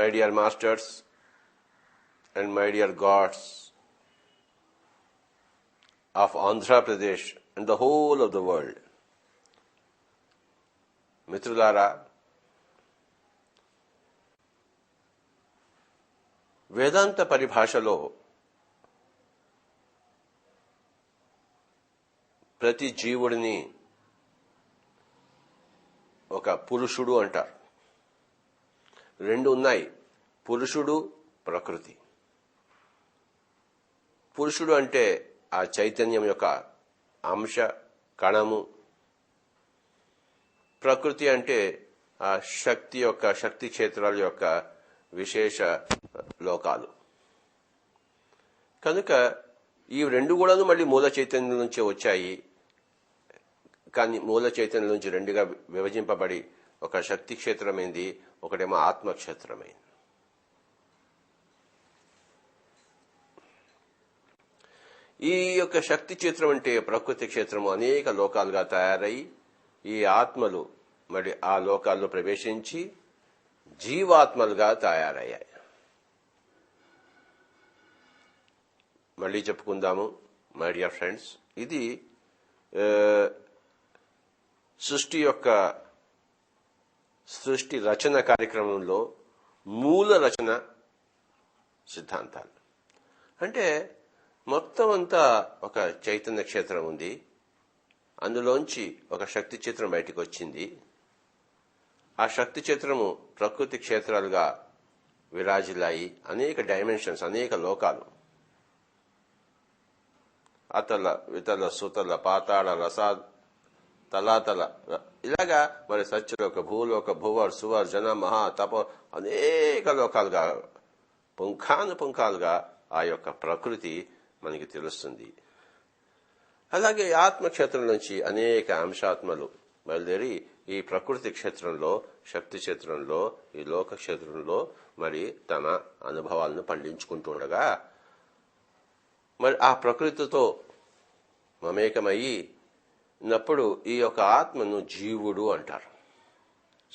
my dear masters and my dear gods of Andhra Pradesh and the whole of the world. మిత్రులారా, వేదాంత పరిభాషలో ప్రతి జీవుడిని ఒక పురుషుడు అంటారు. రెండు ఉన్నాయి, పురుషుడు, ప్రకృతి. పురుషుడు అంటే ఆ చైతన్యం యొక్క అంశ కణము. ప్రకృతి అంటే ఆ శక్తి క్షేత్రాల యొక్క విశేష లోకాలు. కనుక ఈ రెండు కూడాను మళ్ళీ మూల చైతన్యం నుంచే వచ్చాయి. కానీ మూల చైతన్యం నుంచి రెండుగా విభజింపబడి ఒక శక్తి క్షేత్రమైంది, ఒకటేమో ఆత్మక్షేత్రమైంది. ఈ యొక్క శక్తి క్షేత్రం అంటే ప్రకృతి క్షేత్రము అనేక లోకాలుగా తయారై ఈ ఆత్మలు మరి ఆ లోకాల్లో ప్రవేశించి జీవాత్మలుగా తయారయ్యాయి. మళ్ళీ చెప్పుకుందాము మై డియర్ ఫ్రెండ్స్, ఇది సృష్టి రచన కార్యక్రమంలో మూల రచన సిద్ధాంతాలు. అంటే మొత్తం అంతా ఒక చైతన్య క్షేత్రం ఉంది, అందులోంచి ఒక శక్తి క్షేత్రం బయటకు వచ్చింది. ఆ శక్తి క్షేత్రము ప్రకృతి క్షేత్రాలుగా విరాజిల్లాయి. అనేక డైమెన్షన్స్, అనేక లోకాలు, అతల వితల సుతల పాతాళ రసా తలాతల, ఇలాగా మరి సత్యలోక, భూలోక, భువర్, సువర్, జన, మహా, తప, అనేక లోకాలుగా పుంఖానుపుంఖాలుగా ఆ యొక్క ప్రకృతి మనకి తెలుస్తుంది. అలాగే ఆత్మక్షేత్రం నుంచి అనేక అంశాత్మలు బయలుదేరి ఈ ప్రకృతి క్షేత్రంలో, శక్తి క్షేత్రంలో, ఈ లోక క్షేత్రంలో మరి తన అనుభవాలను పండించుకుంటుండగా మరి ఆ ప్రకృతితో మమేకమయ్యి ఉన్నప్పుడు ఈ యొక్క ఆత్మను జీవుడు అంటారు.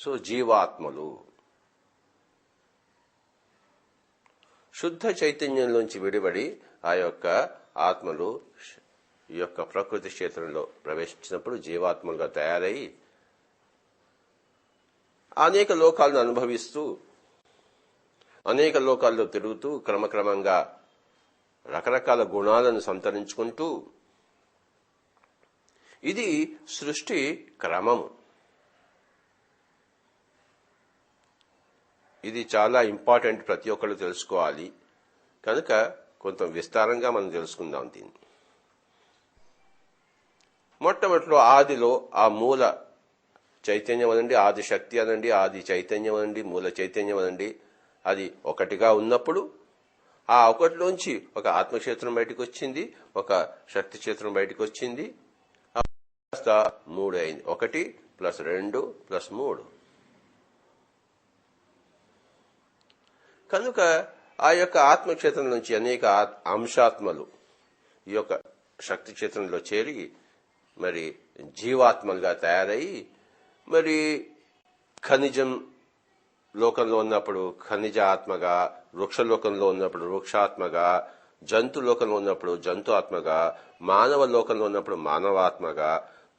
సో జీవాత్మలు శుద్ధ చైతన్యంలోంచి విడిబడి ఆ యొక్క ఆత్మలు ఈ యొక్క ప్రకృతి క్షేత్రంలో ప్రవేశించినప్పుడు జీవాత్మలుగా తయారై అనేక లోకాలను అనుభవిస్తూ అనేక లోకాల్లో తిరుగుతూ క్రమక్రమంగా రకరకాల గుణాలను సంతరించుకుంటూ, ఇది సృష్టి క్రమము. ఇది చాలా ఇంపార్టెంట్, ప్రతి ఒక్కళ్ళు తెలుసుకోవాలి. కనుక కొంత విస్తారంగా మనం తెలుసుకుందాం దీన్ని. మొట్టమొదటిలో ఆదిలో ఆ మూల చైతన్యం అనండి, ఆది శక్తి అనండి, ఆది చైతన్యం అనండి, మూల చైతన్యం అనండి, అది ఒకటిగా ఉన్నప్పుడు ఆ ఒకటిలోంచి ఒక ఆత్మక్షేత్రం బయటకు వచ్చింది, ఒక శక్తి క్షేత్రం బయటకు వచ్చింది. మూడు అయింది, 1 + 2 + 3. కనుక ఆ యొక్క ఆత్మక్షేత్రం నుంచి అనేక అంశాత్మలు ఈ యొక్క శక్తి క్షేత్రంలో చేరి మరి జీవాత్మలుగా తయారయ్యి మరి ఖనిజం లోకంలో ఉన్నప్పుడు ఖనిజ ఆత్మగా, వృక్షలోకంలో ఉన్నప్పుడు వృక్షాత్మగా, జంతు లోకంలో ఉన్నప్పుడు జంతు ఆత్మగా, మానవ లోకంలో ఉన్నప్పుడు మానవాత్మగా,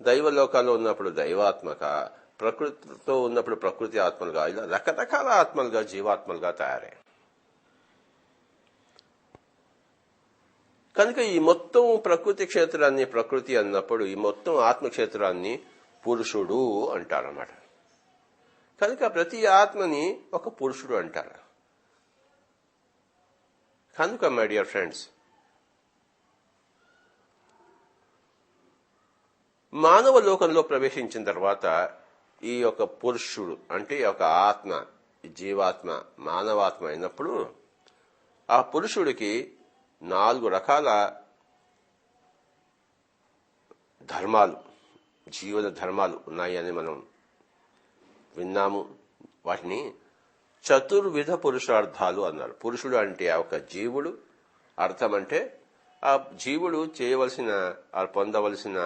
దైవ లోకాల్లో ఉన్నప్పుడు దైవాత్మగా, ప్రకృతితో ఉన్నప్పుడు ప్రకృతి ఆత్మలుగా, ఇలా రకరకాల ఆత్మలుగా జీవాత్మలుగా తయారయ్యాయి. కనుక ఈ మొత్తం ప్రకృతి క్షేత్రాన్ని ప్రకృతి అన్నప్పుడు ఈ మొత్తం ఆత్మక్షేత్రాన్ని పురుషుడు అంటారన్నమాట. కనుక ప్రతి ఆత్మని ఒక పురుషుడు అంటారు. కనుక మై డియర్ ఫ్రెండ్స్, మానవ లోకంలో ప్రవేశించిన తర్వాత ఈ యొక్క పురుషుడు అంటే ఒక ఆత్మ, జీవాత్మ, మానవాత్మ అయినప్పుడు ఆ పురుషుడికి 4 రకాల ధర్మాలు, జీవన ధర్మాలు ఉన్నాయని మనం విన్నాము. వాటిని చతుర్విధ పురుషార్థాలు అన్నారు. పురుషుడు అంటే ఒక జీవుడు, అర్థం అంటే ఆ జీవుడు చేయవలసిన, పొందవలసిన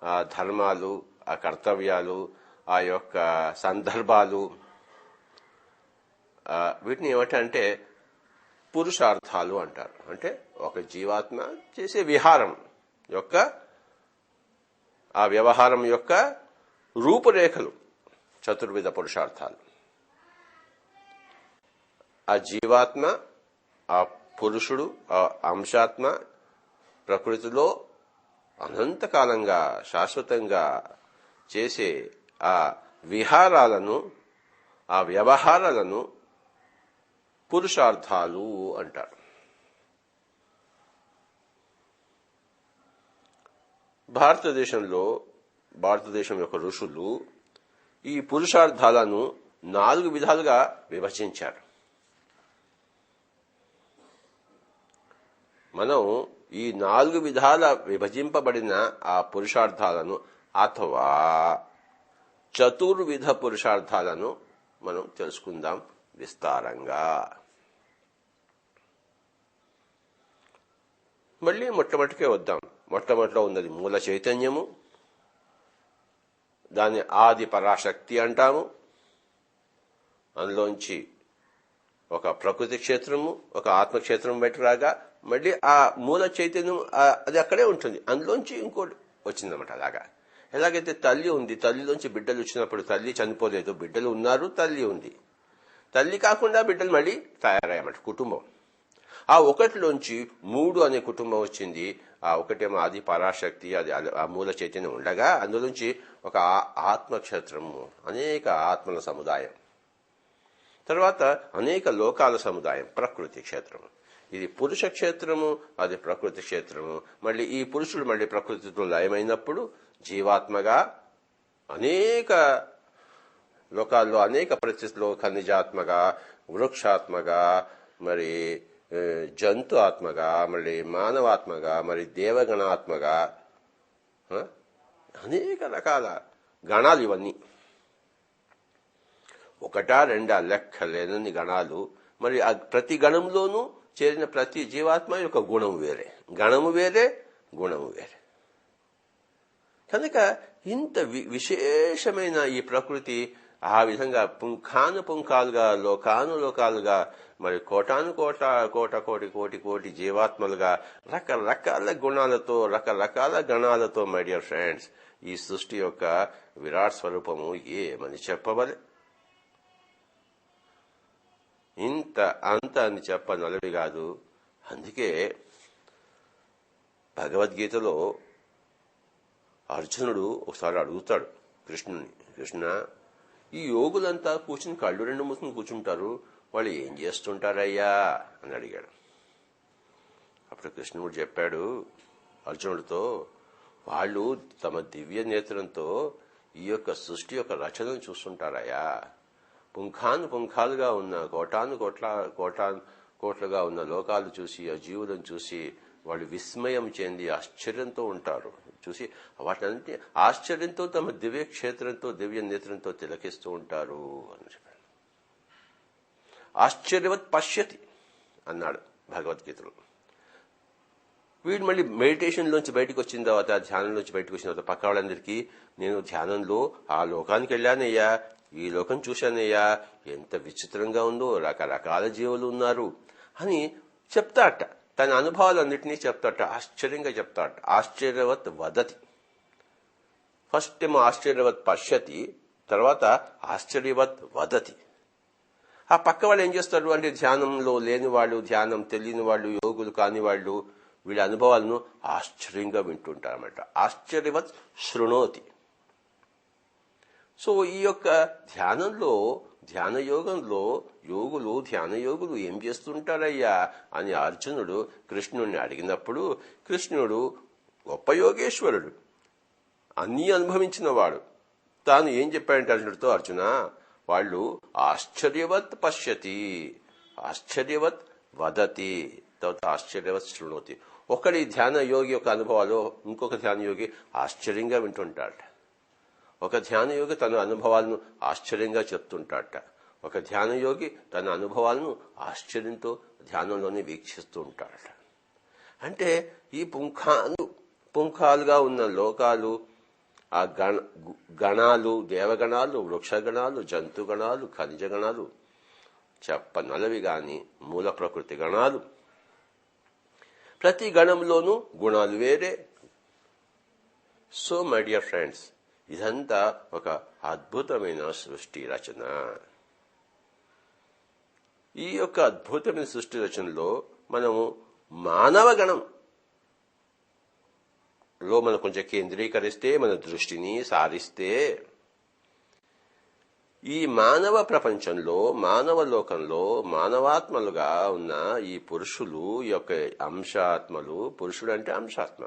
ఆ ధర్మాలు, ఆ కర్తవ్యాలు, ఆ యొక్క సందర్భాలు, వీటిని ఏమంటే పురుషార్థాలు అంటారు. అంటే ఒక జీవాత్మ చేసే విహారం యొక్క ఆ వ్యవహారం యొక్క రూపురేఖలు చతుర్విధ పురుషార్థాలు. ఆ జీవాత్మ, ఆ పురుషుడు, ఆ అంశాత్మ ప్రకృతిలో అనంతకాలంగా శాశ్వతంగా చేసే ఆ విహారాలను, ఆ వ్యవహారాలను పురుషార్థాలు అంటారు. భారతదేశం యొక్క ఋషులు ఈ పురుషార్థాలను 4 విధాలుగా విభజించారు. మనం ఈ 4 విధాల విభజింపబడిన ఆ పురుషార్థాలను అథవా చతుర్విధ పురుషార్థాలను మనం తెలుసుకుందాం విస్తారంగా. మళ్ళీ మొట్టమొదటికే వద్దాం. మొట్టమొదటిలో ఉన్నది మూల చైతన్యము, దాన్ని ఆది పరాశక్తి అంటాము. అందులోంచి ఒక ప్రకృతి క్షేత్రము, ఒక ఆత్మక్షేత్రం బయట రాగా మళ్ళీ ఆ మూల చైతన్యం అది అక్కడే ఉంటుంది. అందులోంచి ఇంకోటి వచ్చిందన్నమాట. అలాగా ఎలాగైతే తల్లి ఉంది, తల్లిలోంచి బిడ్డలు వచ్చినప్పుడు తల్లి చనిపోలేదు, బిడ్డలు ఉన్నారు, తల్లి ఉంది. తల్లి కాకుండా బిడ్డలు మళ్ళీ తయారయ్యామట కుటుంబం. ఆ ఒకటిలోంచి 3 అనే కుటుంబం వచ్చింది. ఆ ఒకటేమో ఆది పరాశక్తి, అది ఆ మూల చైతన్యం ఉండగా అందులోంచి ఒక ఆత్మక్షేత్రము, అనేక ఆత్మల సముదాయం, తర్వాత అనేక లోకాల సముదాయం ప్రకృతి క్షేత్రము. ఇది పురుష క్షేత్రము, అది ప్రకృతి క్షేత్రము. మళ్ళీ ఈ పురుషుడు మళ్ళీ ప్రకృతితో లయమైనప్పుడు జీవాత్మగా అనేక లోకాల్లో అనేక పరిస్థితుల్లో ఖనిజాత్మగా, వృక్షాత్మగా, మరి జంతు ఆత్మగా, మళ్ళీ మానవాత్మగా, మరి దేవగణాత్మగా, అనేక రకాల గణాలు. ఇవన్నీ ఒకటా రెండా లెక్కలేనన్ని గణాలు. మరి ప్రతి గణంలోనూ చేరిన ప్రతి జీవాత్మ యొక్క గుణం వేరే, గణము వేరే, గుణము వేరే. కనుక ఇంత విశేషమైన ఈ ప్రకృతి ఆ విధంగా పుంఖానుపుంఖాలుగా, లోకానులోకాలుగా, మరి కోటి జీవాత్మలుగా రకరకాల గుణాలతో, రకరకాల గణాలతో, మై డియర్ ఫ్రెండ్స్, ఈ సృష్టి యొక్క విరాట్ స్వరూపము ఏమని చెప్పవలే. ఇంత అంత అని చెప్పనలవి కాదు. అందుకే భగవద్గీతలో అర్జునుడు ఒకసారి అడుగుతాడు కృష్ణుని, కృష్ణ, ఈ యోగులంతా కూర్చుని కళ్ళు 2 మూసుకుని కూర్చుంటారు, వాళ్ళు ఏం చేస్తుంటారయ్యా అని అడిగాడు. అప్పుడు కృష్ణుడు చెప్పాడు అర్జునుడితో, వాళ్ళు తమ దివ్య నేత్రంతో ఈ యొక్క సృష్టి యొక్క రచనను చూస్తుంటారయ్యా. పుంఖాలుగా ఉన్న కోట్లుగా ఉన్న లోకాలు చూసి, ఆ జీవులను చూసి వాళ్ళు విస్మయం చెంది ఆశ్చర్యంతో ఉంటారు. చూసి వాటిని ఆశ్చర్యంతో తమ దివ్య క్షేత్రంతో, దివ్య నేత్రంతో తిలకిస్తూ ఉంటారు అని చెప్పాడు. ఆశ్చర్యవత్ పశ్యతి అన్నాడు భగవద్గీతలో. వీడు మళ్ళీ మెడిటేషన్ లోంచి బయటకు వచ్చిన తర్వాత, ధ్యానంలోంచి బయటకు వచ్చిన తర్వాత పక్క వాళ్ళందరికీ, నేను ధ్యానంలో ఆ లోకానికి వెళ్ళానయ్యా, ఈ లోకం చూశానయ్యా, ఎంత విచిత్రంగా ఉందో, రకరకాల జీవులు ఉన్నారు అని చెప్తాట. తన అనుభవాలన్నింటినీ చెప్తాట, ఆశ్చర్యంగా చెప్తాట. ఆశ్చర్యవత్ వదతి. ఫస్ట్ ఏమో ఆశ్చర్యవత్ పశ్యతి, తర్వాత ఆశ్చర్యవత్ వదతి. ఆ పక్క వాళ్ళు ఏం చేస్తారు అంటే, ధ్యానంలో లేని వాళ్ళు, ధ్యానం తెలియని వాళ్ళు, యోగులు కాని వాళ్ళు వీళ్ళ అనుభవాలను ఆశ్చర్యంగా వింటుంటారన్నమాట. ఆశ్చర్యవత్ శృణోతి. సో ఈ యొక్క ధ్యానయోగంలో ధ్యానయోగులు ఏం చేస్తుంటారయ్యా అని అర్జునుడు కృష్ణుడిని అడిగినప్పుడు, కృష్ణుడు గొప్ప యోగేశ్వరుడు, అన్నీ అనుభవించిన వాడు. తాను ఏం చెప్పాడంటే అర్జునుడితో, అర్జున, వాళ్ళు ఆశ్చర్యవత్ పశ్యతి, ఆశ్చర్యవత్ వదతి, తర్వాత ఆశ్చర్యవత్ శృణోతి. ఒకడి ధ్యాన యోగి యొక్క అనుభవాలు ఇంకొక ధ్యాన యోగి ఆశ్చర్యంగా వింటుంటాడు. ఒక ధ్యానయోగి తన అనుభవాలను ఆశ్చర్యంగా చెప్తుంటాడట. ఒక ధ్యానయోగి తన అనుభవాలను ఆశ్చర్యంతో ధ్యానంలోనే వీక్షిస్తూ ఉంటాడట. అంటే ఈ పుంఖాలుగా ఉన్న లోకాలు, ఆ గణాలు, దేవగణాలు, వృక్షగణాలు, జంతుగణాలు, ఖనిజగణాలు చెప్పనలవి గాని మూల ప్రకృతి గణాలు. ప్రతి గణంలోనూ గుణాలు వేరే. సో మై డియర్ ఫ్రెండ్స్, ఇదంతా ఒక అద్భుతమైన సృష్టి రచన. ఈ యొక్క అద్భుతమైన సృష్టి రచనలో మనము మానవ గణంలో మనం కొంచెం కేంద్రీకరిస్తే, మన దృష్టిని సారిస్తే, ఈ మానవ ప్రపంచంలో, మానవ లోకంలో మానవాత్మలుగా ఉన్న ఈ పురుషులు యొక్క అంశాత్మలు, పురుషుడు అంటే అంశాత్మ,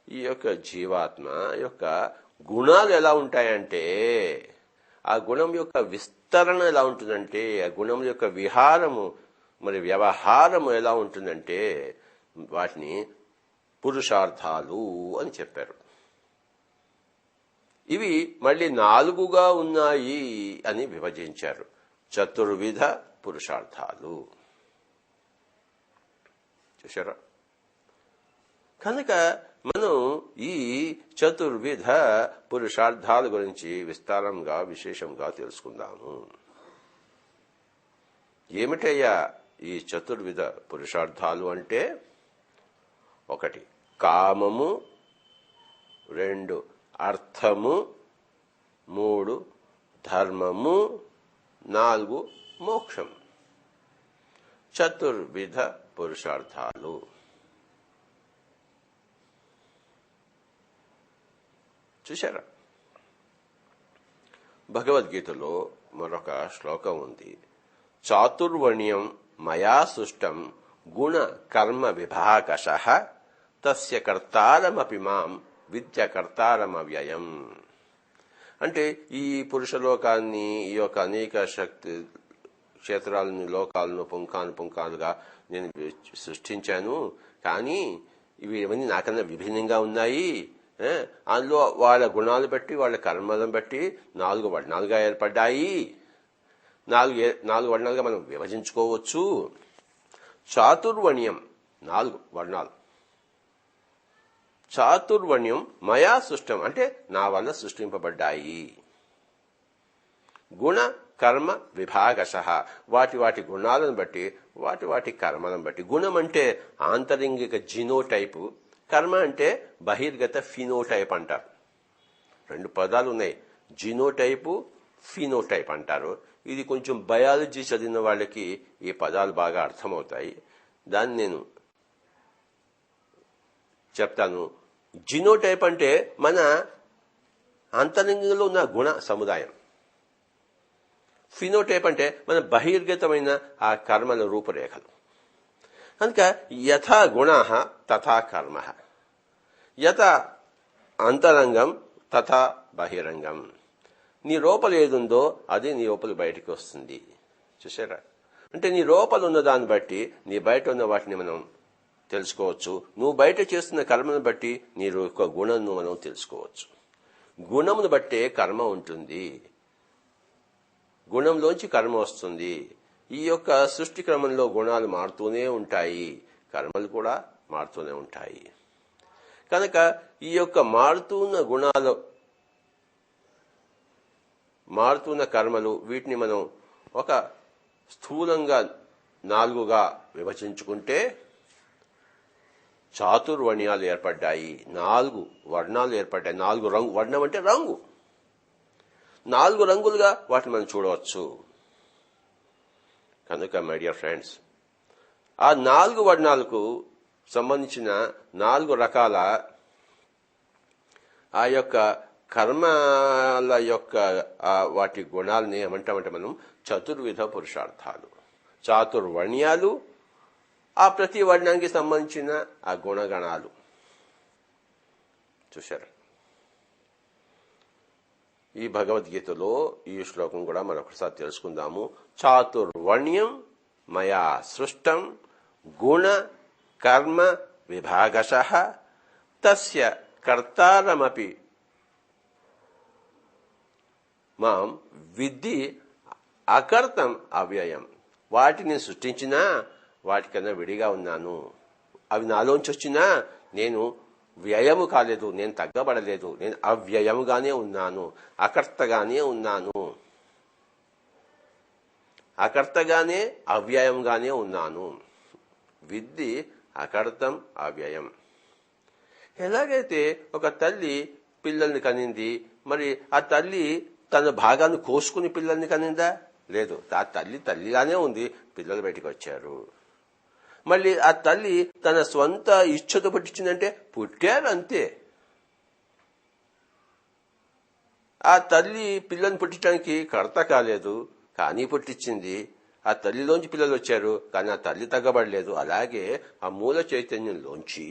ఈ యొక్క జీవాత్మ యొక్క గుణాలు ఎలా ఉంటాయంటే, ఆ గుణం యొక్క విస్తరణ ఎలా ఉంటుందంటే, ఆ గుణం యొక్క విహారము మరి వ్యవహారము ఎలా ఉంటుందంటే, వాటిని పురుషార్థాలు అని చెప్పారు. ఇవి మళ్ళీ 4గా ఉన్నాయి అని విభజించారు. చతుర్విధ పురుషార్థాలు. చూశారా? కనుక మనం ఈ చతుర్విధ పురుషార్థాల గురించి విస్తారంగా విశేషంగా తెలుసుకుందాము. ఏమిటయ్యా ఈ చతుర్విధ పురుషార్థాలు అంటే? 1 కామము, 2 అర్థము, 3 ధర్మము, 4 మోక్షం. చతుర్విధ పురుషార్థాలు. చూశారా? భగవద్గీతలో మరొక శ్లోకం ఉంది. చాతుర్వర్ణ్యం మయా సృష్టం గుణ కర్మ విభాగశః తస్య కర్తారమపి మాం విద్య కర్తారమవ్యయం. అంటే ఈ పురుషలోకాన్ని, ఈ యొక్క అనేక శక్తి క్షేత్రాలను, లోకాలను పుంఖానుగా నేను సృష్టించాను. కానీ ఇవన్నీ నాకన్నా విభిన్నంగా ఉన్నాయి. అందులో వాళ్ళ గుణాలు బట్టి, వాళ్ళ కర్మలను బట్టి 4 వర్ణాలుగా ఏర్పడ్డాయి. 4 వర్ణాలుగా మనం విభజించుకోవచ్చు. చాతుర్వర్ణ్యం 4 వర్ణాలు. చాతుర్వర్ణ్యం మయా సృష్టం అంటే నా వల్ల సృష్టింపబడ్డాయి. గుణ కర్మ విభాగశః వాటి గుణాలను బట్టి, వాటి కర్మలను బట్టి. గుణం అంటే ఆంతరింగిక జీనోటైపు, కర్మ అంటే బహిర్గత ఫినోటైప్ అంటారు. 2 పదాలు ఉన్నాయి, జీనోటైపు, ఫినోటైప్ అంటారు. ఇది కొంచెం బయాలజీ చదివిన వాళ్ళకి ఈ పదాలు బాగా అర్థమవుతాయి. దాన్ని నేను చెప్తాను. జీనోటైప్ అంటే మన అంతరంగంలో ఉన్న గుణ సముదాయం. ఫినోటైప్ అంటే మన బహిర్గతమైన ఆ కర్మల రూపురేఖలు. కనుక యథా గుణః తథా కర్మః, యథా అంతరంగం తథా బహిరంగం. నీ లోపల ఏదుందో అది నీ లోపల బయటికి వస్తుంది. చూసారా? అంటే నీ లోపల ఉన్న దాన్ని బట్టి నీ బయట ఉన్న వాటిని మనం తెలుసుకోవచ్చు. నువ్వు బయట చేస్తున్న కర్మను బట్టి నీ యొక్క గుణను మనం తెలుసుకోవచ్చు. గుణమును బట్టే కర్మ ఉంటుంది, గుణంలోంచి కర్మ వస్తుంది. ఈ యొక్క సృష్టి క్రమంలో గుణాలు మారుతూనే ఉంటాయి, కర్మలు కూడా మారుతూనే ఉంటాయి. కనుక ఈ యొక్క మారుతున్న గుణాలు, మారుతున్న కర్మలు, వీటిని మనం ఒక స్థూలంగా 4గా విభజించుకుంటే చాతుర్వర్ణ్యాలు ఏర్పడ్డాయి, 4 వర్ణాలు ఏర్పడ్డాయి. 4 రంగు, వర్ణం అంటే రంగు, 4 రంగులుగా వాటిని మనం చూడవచ్చు. కనుక మై డియర్ ఫ్రెండ్స్, ఆ 4 వర్ణాలకు సంబంధించిన 4 రకాల ఆ యొక్క కర్మల యొక్క వాటి గుణాలని ఏమంటామంటే మనం చతుర్విధ పురుషార్థాలు. చాతుర్వర్ణ్యాలు, ఆ ప్రతి వర్ణానికి సంబంధించిన ఆ గుణగణాలు. చూశారు? ఈ భగవద్గీతలో ఈ శ్లోకం కూడా మరొకసారి తెలుసుకుందాము. చాతుర్వర్ణ్యం మయా సృష్టం గుణ కర్మ విభాగశః తస్య కర్తారమపి మాం విద్ధి అకర్తం అవ్యయం. వాటిని సృష్టించినా వాటికన్నా విడిగా ఉన్నాను. అవి నాలోంచి వచ్చినా నేను వ్యయము కాలేదు, నేను తగ్గబడలేదు, నేను అవ్యయముగానే ఉన్నాను, అకర్తగానే ఉన్నాను. అకర్తగానే అవ్యయంగానే ఉన్నాను. విద్ధి అకర్తం అవ్యయం. ఎలాగైతే ఒక తల్లి పిల్లల్ని కనింది, మరి ఆ తల్లి తన భాగాన్ని కోసుకుని పిల్లల్ని కనిందా? లేదు. ఆ తల్లి తల్లిగానే ఉంది, పిల్లలు బయటికి వచ్చారు. మళ్ళీ ఆ తల్లి తన స్వంత ఇచ్ఛతో పుట్టించిందంటే పుట్టారు అంతే. ఆ తల్లి పిల్లల్ని పుట్టించడానికి కర్త కాలేదు, కానీ పుట్టించింది. ఆ తల్లిలోంచి పిల్లలు వచ్చారు, కానీ ఆ తల్లి తగ్గబడలేదు. అలాగే ఆ మూల చైతన్యంలోంచి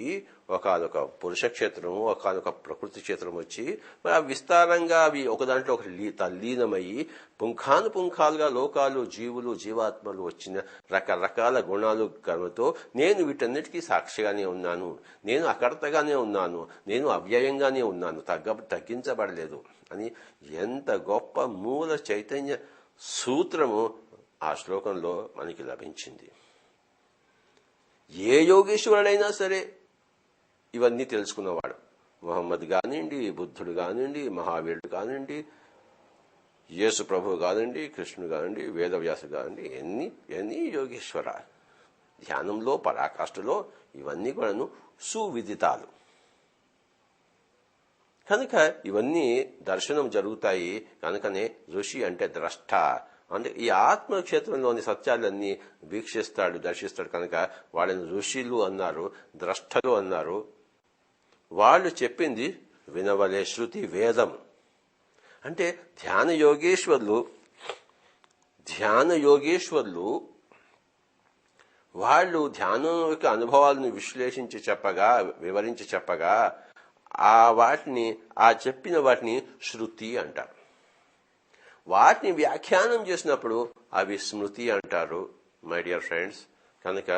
ఒకనొక పురుష క్షేత్రం, ఒకనొక ప్రకృతి క్షేత్రం వచ్చి మరి ఆ విస్తారంగా అవి ఒక దాంట్లో ఒక తల్లీనమయ్యి పుంఖానుపుంఖాలుగా లోకాలు, జీవులు, జీవాత్మలు వచ్చిన రకరకాల గుణాలు కర్మతో నేను వీటన్నిటికీ సాక్షిగానే ఉన్నాను, నేను అకర్తగానే ఉన్నాను, నేను అవ్యయంగానే ఉన్నాను, తగ్గించబడలేదు అని ఎంత గొప్ప మూల చైతన్య సూత్రము ఆ శ్లోకంలో మనకి లభించింది. ఏ యోగేశ్వరుడైనా సరే ఇవన్నీ తెలుసుకున్నవాడు, మొహమ్మద్ కానివ్వండి, బుద్ధుడు కానివ్వండి, మహావీరుడు కానివ్వండి, యేసు ప్రభు కానివ్వండి, కృష్ణుడు కానివ్వండి, వేదవ్యాసుడు కానివ్వండి, ఎన్ని యోగేశ్వర ధ్యానంలో, పరాకాష్ఠలో ఇవన్నీ కూడాను సువిదితాలు. కనుక ఇవన్నీ దర్శనం జరుగుతాయి. కనుకనే ఋషి అంటే ద్రష్ట, అంటే ఈ ఆత్మక్షేత్రంలోని సత్యాలన్నీ వీక్షిస్తాడు, దర్శిస్తాడు. కనుక వాళ్ళని ఋషులు అన్నారు, ద్రష్టలు అన్నారు. వాళ్ళు చెప్పింది వినవలే శృతి వేదం. అంటే ధ్యాన యోగేశ్వర్లు వాళ్ళు ధ్యానం యొక్క అనుభవాలను విశ్లేషించి చెప్పగా, వివరించి చెప్పగా, ఆ చెప్పిన వాటిని శృతి అంటారు. వాటిని వ్యాఖ్యానం చేసినప్పుడు అవి స్మృతి అంటారు. మై డియర్ ఫ్రెండ్స్, కనుక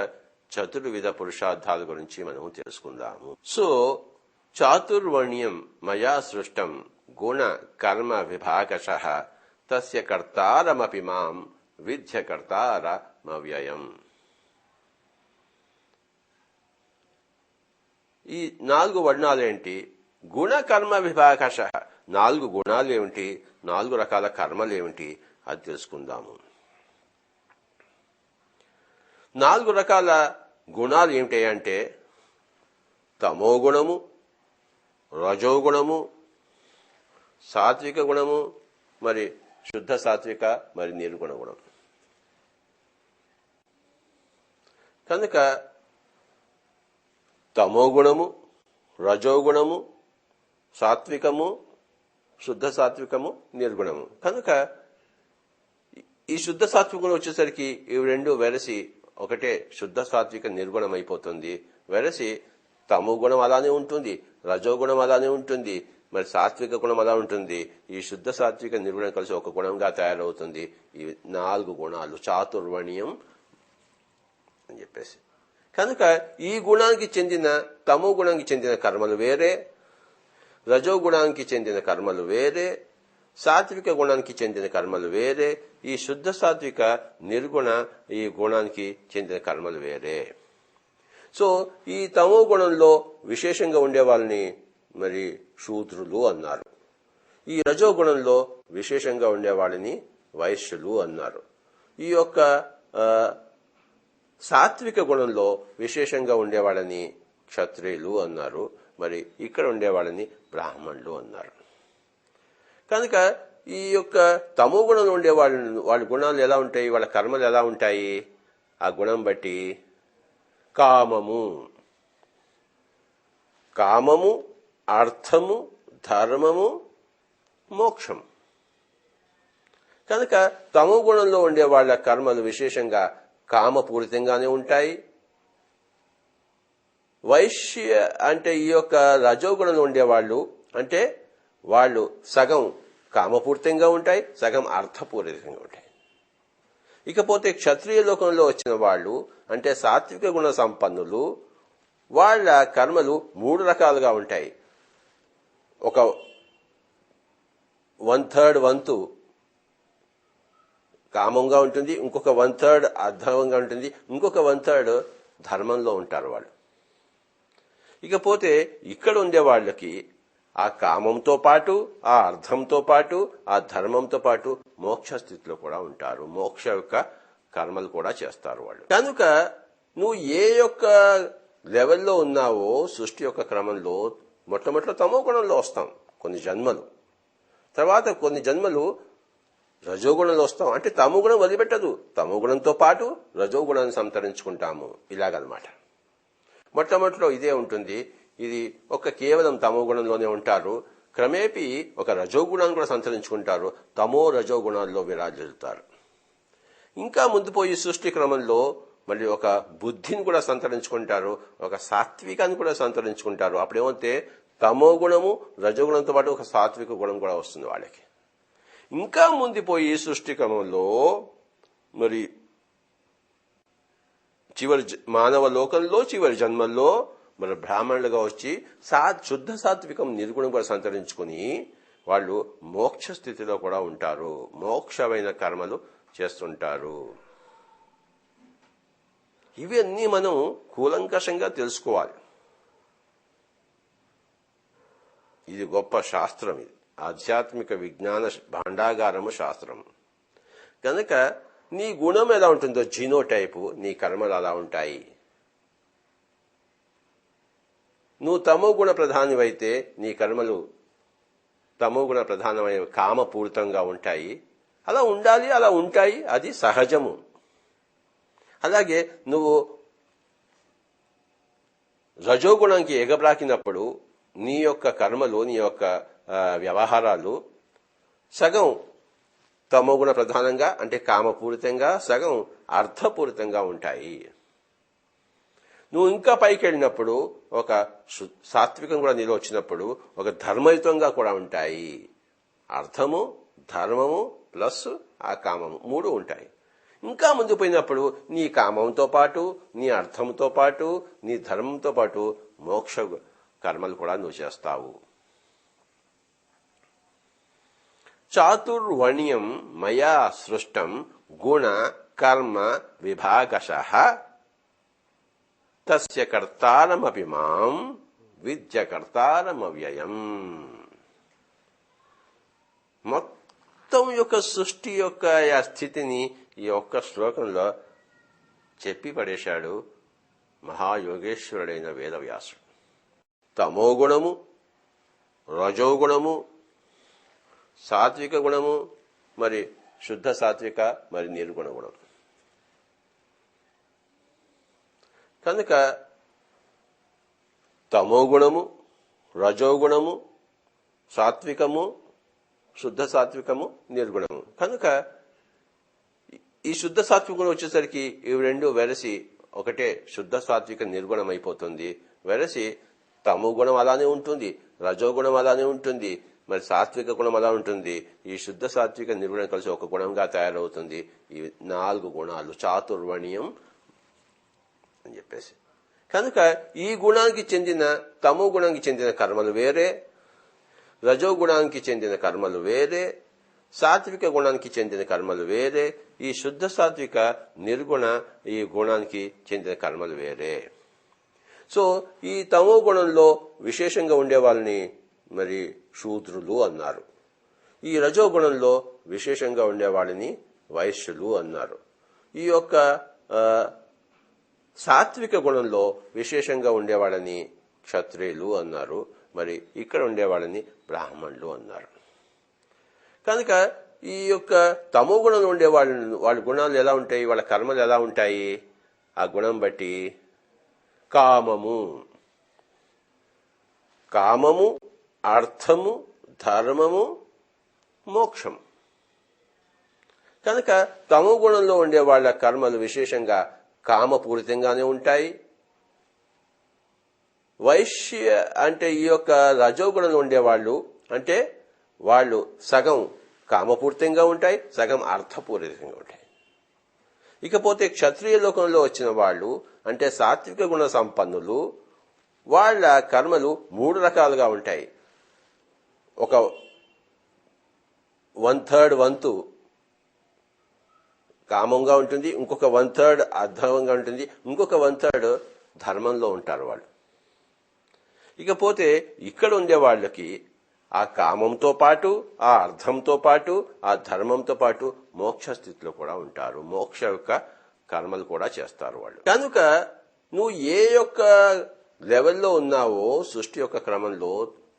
చతుర్విధ పురుషార్థాల గురించి మనం తెలుసుకుందాము. సో చాతుర్వర్ణ్యం మయా సృష్టం గుణ కర్మ విభాగశః తస్య కర్తారమపి మాం విద్య కర్తారమవ్యయం. ఈ 4 వర్ణాలేంటి? గుణ కర్మ విభాగశః, 4 గుణాలేమిటి, 4 రకాల కర్మలేమిటి, అది తెలుసుకుందాము. 4 రకాల గుణాలు ఏమిటి అంటే తమో గుణము, రజోగుణము, సాత్విక గుణము, మరి శుద్ధ సాత్విక, మరి నిర్గుణ గుణం. కనుక తమో గుణము, రజోగుణము, సాత్వికము, శుద్ధ సాత్వికము, నిర్గుణము. కనుక ఈ శుద్ధ సాత్వికం వచ్చేసరికి ఇవి రెండు వెరసి ఒకటే శుద్ధ సాత్విక నిర్గుణం అయిపోతుంది. వెరసి తమో గుణం అలానే ఉంటుంది, రజోగుణం అలానే ఉంటుంది, మరి సాత్విక గుణం అలా ఉంటుంది. ఈ శుద్ధ సాత్విక నిర్గుణం కలిసి ఒక గుణంగా తయారవుతుంది. ఈ 4 గుణాలు చాతుర్వర్ణ్యం అని చెప్పేసి. కనుక ఈ గుణానికి చెందిన, తమో గుణానికి చెందిన కర్మలు వేరే, రజోగుణానికి చెందిన కర్మలు వేరే, సాత్విక గుణానికి చెందిన కర్మలు వేరే, ఈ శుద్ధ సాత్విక నిర్గుణ ఈ గుణానికి చెందిన కర్మలు వేరే. సో ఈ తమో గుణంలో విశేషంగా ఉండే వాళ్ళని మరి శూద్రులు అన్నారు. ఈ రజోగుణంలో విశేషంగా ఉండే వాళ్ళని వైశ్యులు అన్నారు. ఈ యొక్క సాత్విక గుణంలో విశేషంగా ఉండేవాళ్ళని క్షత్రియులు అన్నారు. మరి ఇక్కడ ఉండేవాళ్ళని బ్రాహ్మణులు అన్నారు. కనుక ఈ యొక్క తమో గుణంలో ఉండే వాళ్ళ గుణాలు ఎలా ఉంటాయి, వాళ్ళ కర్మలు ఎలా ఉంటాయి? ఆ గుణం బట్టి కామము, అర్థము, ధర్మము, మోక్షం. కనుక తమో గుణంలో ఉండే వాళ్ళ కర్మలు విశేషంగా కామపూరితంగానే ఉంటాయి. వైశ్య అంటే ఈ యొక్క రజోగుణంలో ఉండేవాళ్ళు అంటే వాళ్ళు సగం కామపూరితంగా ఉంటాయి, సగం అర్థపూరితంగా ఉంటాయి. ఇకపోతే క్షత్రియ లోకంలో వచ్చిన వాళ్ళు అంటే సాత్విక గుణ సంపన్నులు, వాళ్ళ కర్మలు 3 రకాలుగా ఉంటాయి. ఒక 1/3 వంతు కామంగా ఉంటుంది, ఇంకొక 1/3 అర్థంగా ఉంటుంది, ఇంకొక 1/3 ధర్మంలో ఉంటారు వాళ్ళు. ఇకపోతే ఇక్కడ ఉండే వాళ్ళకి ఆ కామంతో పాటు, ఆ అర్థంతో పాటు, ఆ ధర్మంతో పాటు మోక్ష స్థితిలో కూడా ఉంటారు. మోక్ష యొక్క కర్మలు కూడా చేస్తారు వాళ్ళు. కనుక నువ్వు ఏ యొక్క లెవెల్లో ఉన్నావో సృష్టి యొక్క క్రమంలో మొట్టమొదటి తమో గుణంలో వస్తాం కొన్ని జన్మలు, తర్వాత కొన్ని జన్మలు రజోగుణంలో వస్తాం. అంటే తమో గుణం వదిలిపెట్టదు, తమో గుణంతో పాటు రజోగుణాన్ని సంతరించుకుంటాము. ఇలాగనమాట. మొట్టమొదటిలో ఇదే ఉంటుంది. ఇది ఒక కేవలం తమో గుణంలోనే ఉంటారు. క్రమేపీ ఒక రజోగుణాన్ని కూడా సంతరించుకుంటారు. తమో రజోగుణాల్లో విరాజిల్లుతారు. ఇంకా ముందు పోయి సృష్టి క్రమంలో మళ్ళీ ఒక బుద్ధిని కూడా సంతరించుకుంటారు, ఒక సాత్వికాన్ని కూడా సంతరించుకుంటారు. అప్పుడేమంటే తమో గుణము రజోగుణంతో పాటు ఒక సాత్విక గుణం కూడా వస్తుంది వాళ్ళకి. ఇంకా ముందుపోయి సృష్టి క్రమంలో మరి చివరి మానవ లోకంలో చివరి జన్మల్లో మరి బ్రాహ్మణులుగా వచ్చి శుద్ధ సాత్వికం నిర్గుణం కూడా సంతరించుకుని వాళ్ళు మోక్ష స్థితిలో కూడా ఉంటారు. మోక్షమైన కర్మలు చేస్తుంటారు. ఇవన్నీ మనం కూలంకషంగా తెలుసుకోవాలి. ఇది గొప్ప శాస్త్రం. ఇది ఆధ్యాత్మిక విజ్ఞాన భాండాగారము శాస్త్రం. కనుక నీ గుణం ఎలా ఉంటుందో జీనోటైపు, నీ కర్మలు అలా ఉంటాయి. నువ్వు తమో గుణ ప్రధానమైతే నీ కర్మలు తమో గుణ ప్రధానమైన కామపూరితంగా ఉంటాయి. అలా ఉండాలి, అలా ఉంటాయి, అది సహజము. అలాగే నువ్వు రజోగుణంకి ఎగబ్రాకినప్పుడు నీ యొక్క కర్మలు, నీ యొక్క వ్యవహారాలు సగం తమోగుణ ప్రధానంగా అంటే కామపూరితంగా, సగం అర్థపూరితంగా ఉంటాయి. నువ్వు ఇంకా పైకి వెళ్ళినప్పుడు ఒక సాత్వికం కూడా నీలో వచ్చినప్పుడు ఒక ధర్మయుతంగా కూడా ఉంటాయి. అర్థము, ధర్మము ప్లస్ ఆ కామము మూడు ఉంటాయి. ఇంకా ముందు పోయినప్పుడు నీ కామంతో పాటు, నీ అర్థంతో పాటు, నీ ధర్మంతో పాటు మోక్ష కర్మలు కూడా నువ్వు చేస్తావు. చాతుర్వర్ణ్యం మయా సృష్టం గుణ కర్మ విభాగశః తస్య కర్తారమపి మాం విద్య కర్తారమవ్యయం. మొత్తం యొక్క సృష్టి యొక్క ఆ స్థితిని ఈ ఒక్క శ్లోకంలో చెప్పి పడేశాడు మహాయోగేశ్వరుడైన వేదవ్యాసుడు. తమోగుణము, రజోగుణము, సాత్విక గుణము, మరి శుద్ధ సాత్విక, మరి నిర్గుణ గుణం. కనుక తమోగుణము, రజోగుణము, సాత్వికము, శుద్ధ సాత్వికము, నిర్గుణము. కనుక ఈ శుద్ధ సాత్వికం వచ్చేసరికి ఇవి రెండు వెరసి ఒకటే శుద్ధ సాత్విక నిర్గుణం అయిపోతుంది. వెరసి తమో గుణం అలానే ఉంటుంది, రజోగుణం అలానే ఉంటుంది, మరి సాత్విక గుణం అలా ఉంటుంది. ఈ శుద్ధ సాత్విక నిర్గుణం కలిసి ఒక గుణంగా తయారవుతుంది. ఈ 4 గుణాలు చాతుర్వర్ణ్యం అని చెప్పేసి. కనుక ఈ గుణానికి చెందిన తమో గుణానికి చెందిన కర్మలు వేరే, రజోగుణానికి చెందిన కర్మలు వేరే, సాత్విక గుణానికి చెందిన కర్మలు వేరే, ఈ శుద్ధ సాత్విక నిర్గుణ ఈ గుణానికి చెందిన కర్మలు వేరే. సో ఈ తమో గుణంలో విశేషంగా ఉండే వాళ్ళని మరి శూద్రులు అన్నారు. ఈ రజోగుణంలో విశేషంగా ఉండేవాళ్ళని వైశ్యులు అన్నారు. ఈ యొక్క సాత్విక గుణంలో విశేషంగా ఉండేవాళ్ళని క్షత్రియులు అన్నారు. మరి ఇక్కడ ఉండేవాళ్ళని బ్రాహ్మణులు అన్నారు. కనుక ఈ యొక్క తమో గుణంలో ఉండే వాళ్ళ గుణాలు ఎలా ఉంటాయి, వాళ్ళ కర్మలు ఎలా ఉంటాయి, ఆ గుణం బట్టి కామము, అర్థము, ధర్మము, మోక్షం. కనుక తమో గుణంలో ఉండే వాళ్ళ కర్మలు విశేషంగా కామపూరితంగానే ఉంటాయి. వైశ్య అంటే ఈ యొక్క రజోగుణంలో ఉండేవాళ్ళు అంటే వాళ్ళు సగం కామపూరితంగా ఉంటాయి, సగం అర్థపూరితంగా ఉంటాయి. ఇకపోతే క్షత్రియ లోకంలో వచ్చిన వాళ్ళు అంటే సాత్విక గుణ సంపన్నులు, వాళ్ళ కర్మలు 3 రకాలుగా ఉంటాయి. ఒక 1/3 వంతు కామంగా ఉంటుంది, ఇంకొక 1/3 అర్థంగా ఉంటుంది, ఇంకొక 1/3 ధర్మంలో ఉంటారు వాళ్ళు. ఇకపోతే ఇక్కడ ఉండే వాళ్ళకి ఆ కామంతో పాటు, ఆ అర్థంతో పాటు, ఆ ధర్మంతో పాటు మోక్ష స్థితిలో కూడా ఉంటారు. మోక్ష యొక్క కర్మలు కూడా చేస్తారు వాళ్ళు. కనుక నువ్వు ఏ యొక్క లెవెల్లో ఉన్నావో సృష్టి యొక్క క్రమంలో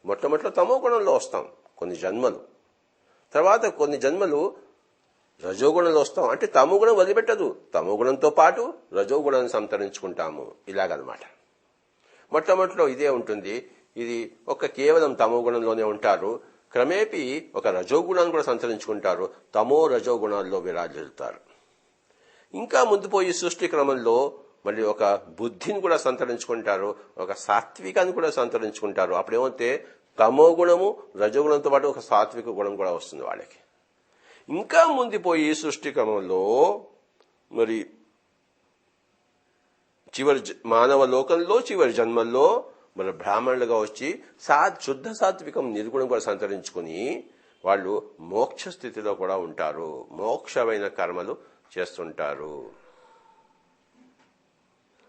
మొట్టమొదటి తమో గుణంలో వస్తాం కొన్ని జన్మలు, తర్వాత కొన్ని జన్మలు రజోగుణంలో వస్తాం. అంటే తమో గుణం వదిలిపెట్టదు, తమో గుణంతో పాటు రజోగుణాన్ని సంతరించుకుంటాము. ఇలాగనమాట. మొట్టమొదటిలో ఇదే ఉంటుంది. ఇది కేవలం తమో గుణంలోనే ఉంటారు. క్రమేపీ ఒక రజోగుణాన్ని కూడా సంతరించుకుంటారు. తమో రజోగుణాల్లో విరాజిల్లుతారు. ఇంకా ముందు పోయి సృష్టి క్రమంలో మళ్ళీ ఒక బుద్ధిని కూడా సంతరించుకుంటారు, ఒక సాత్వికాన్ని కూడా సంతరించుకుంటారు. అప్పుడేమంటే తమో గుణము రజోగుణంతో పాటు ఒక సాత్విక గుణం కూడా వస్తుంది వాళ్ళకి. ఇంకా ముందుపోయి సృష్టి క్రమంలో మరి చివరి మానవ లోకంలో చివరి జన్మల్లో మన బ్రాహ్మణులుగా వచ్చి శుద్ధ సాత్వికం నిర్గుణం కూడా సంతరించుకుని వాళ్ళు మోక్ష స్థితిలో కూడా ఉంటారు. మోక్షమైన కర్మలు చేస్తుంటారు.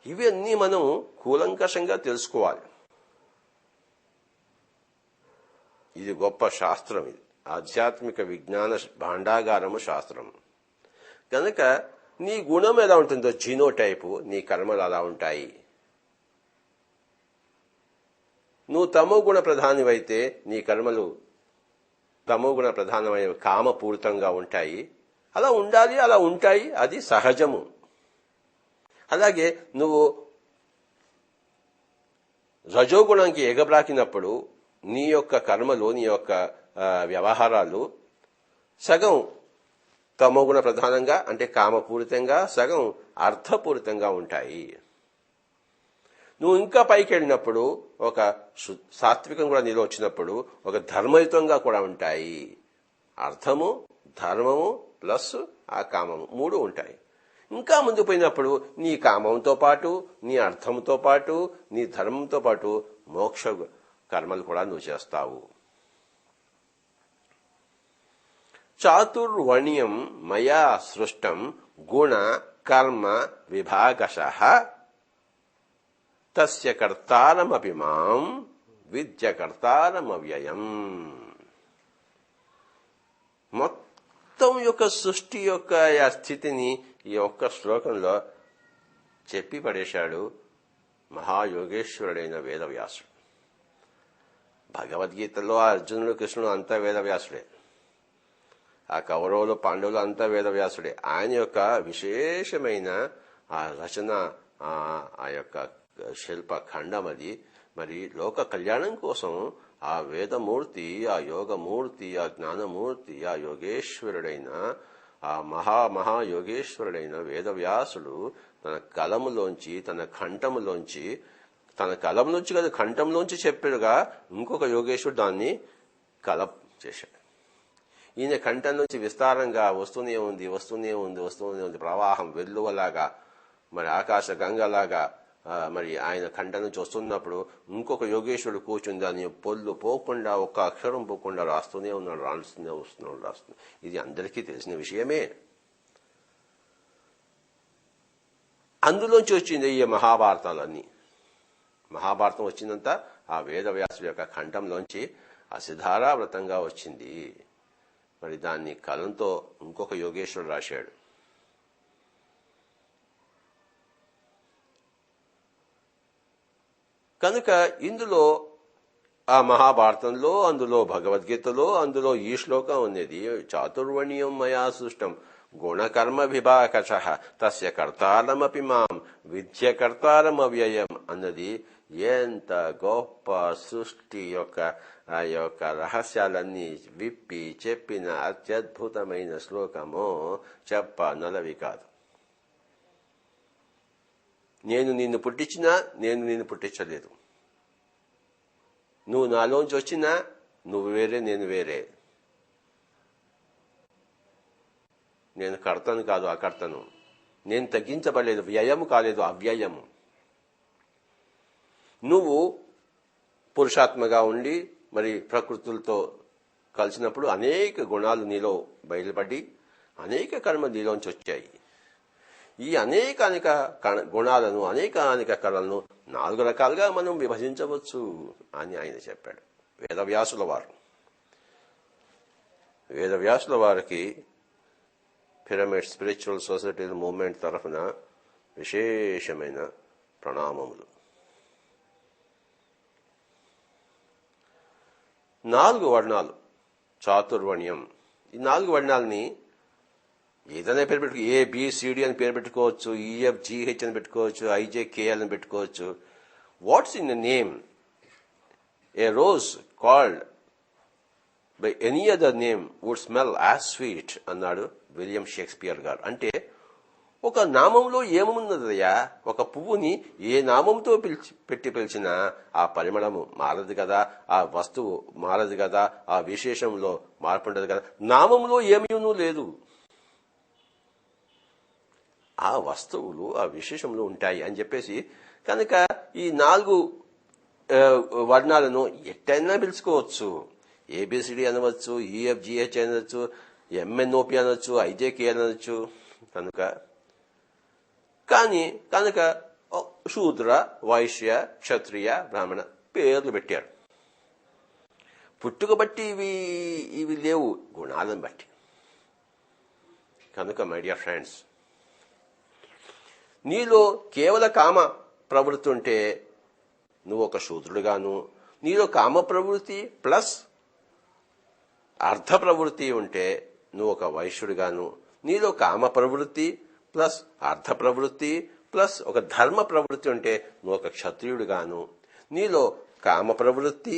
ఇవన్నీ మనం కూలంకషంగా తెలుసుకోవాలి. ఇది గొప్ప శాస్త్రం. ఇది ఆధ్యాత్మిక విజ్ఞాన భాండాగారము శాస్త్రం. కనుక నీ గుణం ఎలా ఉంటుందో జీనోటైపు, నీ కర్మలు అలా ఉంటాయి. నువ్వు తమో గుణ ప్రధానమైతే నీ కర్మలు తమో గుణ ప్రధానమైన కామపూరితంగా ఉంటాయి. అలా ఉండాలి, అలా ఉంటాయి, అది సహజము. అలాగే నువ్వు రజోగుణానికి ఎగబ్రాకినప్పుడు నీ యొక్క కర్మలు, నీ యొక్క వ్యవహారాలు సగం తమోగుణ ప్రధానంగా అంటే కామపూరితంగా, సగం అర్థపూరితంగా ఉంటాయి. నువ్వు ఇంకా పైకి వెళ్ళినప్పుడు ఒక సాత్వికం కూడా నీలో వచ్చినప్పుడు ఒక ధర్మయుతంగా కూడా ఉంటాయి. అర్థము, ధర్మము ప్లస్ ఆ కామము మూడు ఉంటాయి. ఇంకా ముందు పోయినప్పుడు నీ కామంతో పాటు, నీ అర్థంతో పాటు, నీ ధర్మంతో పాటు మోక్ష కర్మలు కూడా నువ్వు చేస్తావు. చాతుర్వర్ణ్యం మయా సృష్టం గుణ కర్మ విభాగశః తస్య కర్తారమపి మాం విద్య కర్తారమవ్యయం. మొత్తం యొక్క సృష్టి యొక్క స్థితిని ఈ ఒక్క శ్లోకంలో చెప్పి పడేశాడు మహాయోగేశ్వరుడైన వేదవ్యాసుడు. భగవద్గీతలో అర్జునుడు, కృష్ణుడు అంతా వేదవ్యాసుడే. ఆ కౌరవులు, పాండవులు అంతా వేదవ్యాసుడే. ఆయన యొక్క విశేషమైన ఆ రచన, ఆ యొక్క శిల్ప ఖండం అది. మరి లోక కళ్యాణం కోసం ఆ వేదమూర్తి, ఆ యోగమూర్తి, ఆ జ్ఞానమూర్తి, ఆ యోగేశ్వరుడైన ఆ మహాయోగేశ్వరుడైన వేదవ్యాసుడు తన కలములోంచి, తన కంఠములోంచి, తన కలం నుంచి కదా కంఠంలోంచి చెప్పాడుగా ఇంకొక యోగేశ్వరుడు దాన్ని కలప్ చేశాడు. ఈయన కంఠం నుంచి విస్తారంగా వస్తూనే ఉంది ప్రవాహం వెల్లువలాగా, మరి ఆకాశ గంగలాగా. మరి ఆయన కంఠం నుంచి వస్తున్నప్పుడు ఇంకొక యోగేశ్వరుడు కూర్చుని దాన్ని పొల్లు పోకుండా, ఒక్క అక్షరం పోకుండా రాస్తూనే రాస్తున్నాడు. ఇది అందరికీ తెలిసిన విషయమే. అందులోంచి వచ్చింది ఈ మహాభారతాలన్నీ. మహాభారతం వచ్చిందంతా ఆ వేదవ్యాసుడి యొక్క కంఠంలోంచి అసిధారావ్రతంగా వచ్చింది. మరి దాన్ని కలంతో ఇంకొక యోగేశ్వరుడు రాశాడు. కనుక ఇందులో ఆ మహాభారతంలో, అందులో భగవద్గీతలో, అందులో ఈ శ్లోకం ఉన్నది చాతుర్వర్ణ్యం మయా సృష్టం గుణకర్మ విభాగశః తస్య కర్తారమపి మాం విద్య కర్తారమవ్యయం అన్నది. ఎంత గొప్ప సృష్టి యొక్క ఆ యొక్క రహస్యాలన్నీ విప్పి చెప్పిన అత్యద్భుతమైన శ్లోకమో చెప్పనలవి కాదు. నేను నిన్ను పుట్టించినా, నేను నిన్ను పుట్టించలేదు. నువ్వు నాలోంచి వచ్చినా నువ్వు వేరే, నేను వేరే. నేను కర్తను కాదు, అకర్తను. నేను తగ్గించబడలేదు, వ్యయము కాలేదు, అవ్యయము. నువ్వు పురుషాత్మగా ఉండి మరి ప్రకృతులతో కలిసినప్పుడు అనేక గుణాలు నీలో బయలుపడి అనేక కర్మ నీలోంచి వచ్చాయి. ఈ అనేక గుణాలను, అనేక కళలను 4 రకాలుగా మనం విభజించవచ్చు అని ఆయన చెప్పాడు. వేదవ్యాసుల వారికి పిరమిడ్ స్పిరిచువల్ సొసైటీ మూవ్మెంట్ తరఫున విశేషమైన ప్రణామములు. 4 వర్ణాలు చాతుర్వర్ణ్యం. ఈ 4 వర్ణాలని ఏదైనా పేరు పెట్టుకో, ABCD అని పేరు పెట్టుకోవచ్చు, EFGH అని పెట్టుకోవచ్చు, IJKL అని పెట్టుకోవచ్చు. What's in the name? A rose called by any other name would smell as sweet అన్నాడు విలియం షేక్స్పియర్ గారు. అంటే ఒక నామంలో ఏమున్నదయ్యా? ఒక పువ్వుని ఏ నామంతో పెట్టి పిలిచినా ఆ పరిమళము మారదు కదా, ఆ వస్తువు మారదు కదా, ఆ విశేషంలో మార్పు ఉండదు కదా. నామంలో ఏమీనూ లేదు, ఆ వస్తువులు ఆ విశేషంలో ఉంటాయి అని చెప్పేసి కనుక ఈ 4 వర్ణాలను ఎట్టైనా పిలుచుకోవచ్చు. ABCD అనవచ్చు, EFGH అనవచ్చు, MNOP అనొచ్చు, IJK అనొచ్చు. కనుక శూద్ర, వైశ్య, క్షత్రియ, బ్రాహ్మణ పేర్లు పెట్టారు. పుట్టుక బట్టి ఇవి లేవు, గుణాలను బట్టి. కనుక మై డియర్ ఫ్రెండ్స్, నీలో కేవల కామ ప్రవృత్తి ఉంటే నువ్వు ఒక శూద్రుడుగాను, నీలో కామ ప్రవృత్తి ప్లస్ అర్ధ ప్రవృత్తి ఉంటే నువ్వు ఒక వైశ్యుడిగాను, నీలో కామ ప్రవృత్తి ప్లస్ అర్ధ ప్రవృత్తి ప్లస్ ఒక ధర్మ ప్రవృత్తి ఉంటే నువ్వు ఒక క్షత్రియుడిగాను, నీలో కామ ప్రవృత్తి,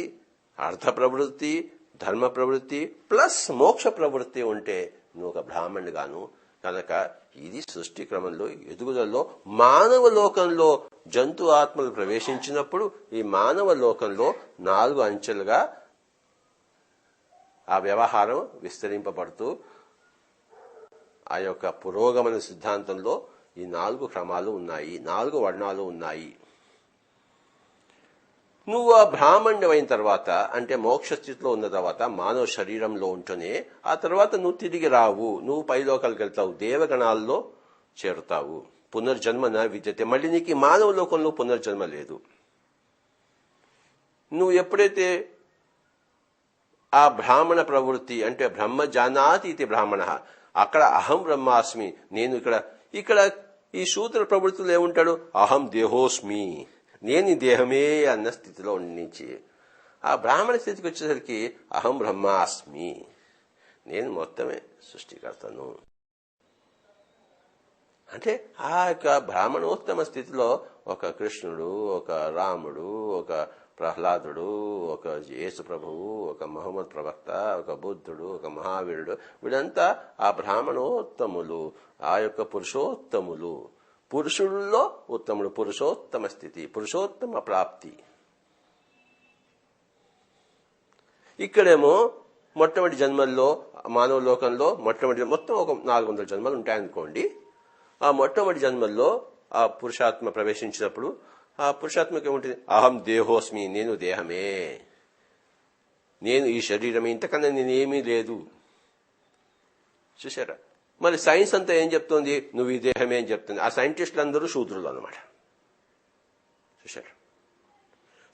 అర్ధ ప్రవృత్తి, ధర్మ ప్రవృత్తి ప్లస్ మోక్ష ప్రవృత్తి ఉంటే నువ్వు ఒక బ్రాహ్మణుడిగాను. కనుక ఇది సృష్టి క్రమంలో ఎదుగుదలలో మానవ లోకంలో జంతు ఆత్మలు ప్రవేశించినప్పుడు ఈ మానవ లోకంలో 4 అంచెలుగా ఆ వ్యవహారం విస్తరింపబడుతూ ఆ యొక్క పురోగమన సిద్ధాంతంలో ఈ 4 క్రమాలు ఉన్నాయి, 4 వర్ణాలు ఉన్నాయి. నువ్వు ఆ బ్రాహ్మణ్యం అయిన తర్వాత, అంటే మోక్ష స్థితిలో ఉన్న తర్వాత మానవ శరీరంలో ఉంటూనే ఆ తర్వాత నువ్వు తిరిగి రావు, నువ్వు పైలోకాలకు వెళ్తావు, దేవగణాల్లో చేరుతావు. పునర్జన్మ నా విద్యతే. మళ్ళీ నీకు మానవ లోకంలో పునర్జన్మ లేదు. నువ్వు ఎప్పుడైతే ఆ బ్రాహ్మణ ప్రవృత్తి అంటే బ్రహ్మ జానాతి ఇది బ్రాహ్మణ, అక్కడ అహం బ్రహ్మాస్మి, నేను ఇక్కడ ఈ శూద్ర ప్రవృత్తిలో ఏముంటాడు? అహం దేహోస్మి, నేను దేహమే అన్న స్థితిలో నుంచి ఆ బ్రాహ్మణ స్థితికి వచ్చేసరికి అహం బ్రహ్మాస్మి, నేను మొత్తమే సృష్టికర్తను. అంటే ఆ యొక్క బ్రాహ్మణోత్తమ స్థితిలో ఒక కృష్ణుడు, ఒక రాముడు, ఒక ప్రహ్లాదుడు, ఒక యేసు ప్రభువు, ఒక మహమ్మద్ ప్రవక్త, ఒక బుద్ధుడు, ఒక మహావీరుడు, వీళ్ళంతా ఆ బ్రాహ్మణోత్తములు, ఆ యొక్క పురుషోత్తములు. పురుషుల్లో ఉత్తముడు, పురుషోత్తమ స్థితి, పురుషోత్తమ ప్రాప్తి. ఇక్కడేమో మొట్టమొదటి జన్మల్లో మానవ లోకంలో మొత్తం ఒక 400 జన్మలు ఉంటాయనుకోండి. ఆ మొట్టమొదటి జన్మల్లో ఆ పురుషాత్మ ప్రవేశించినప్పుడు ఆ పురుషాత్మకి ఏముంటుంది? అహం దేహోస్మి, నేను దేహమే, నేను ఈ శరీరమే, ఇంతకన్నా నేనేమీ లేదు. చూసారా? మరి సైన్స్ అంతా ఏం చెప్తోంది? నువ్వు ఈ దేహమే అని చెప్తుంది. ఆ సైంటిస్టులు అందరూ శూద్రులు అన్నమాట. చూసారా?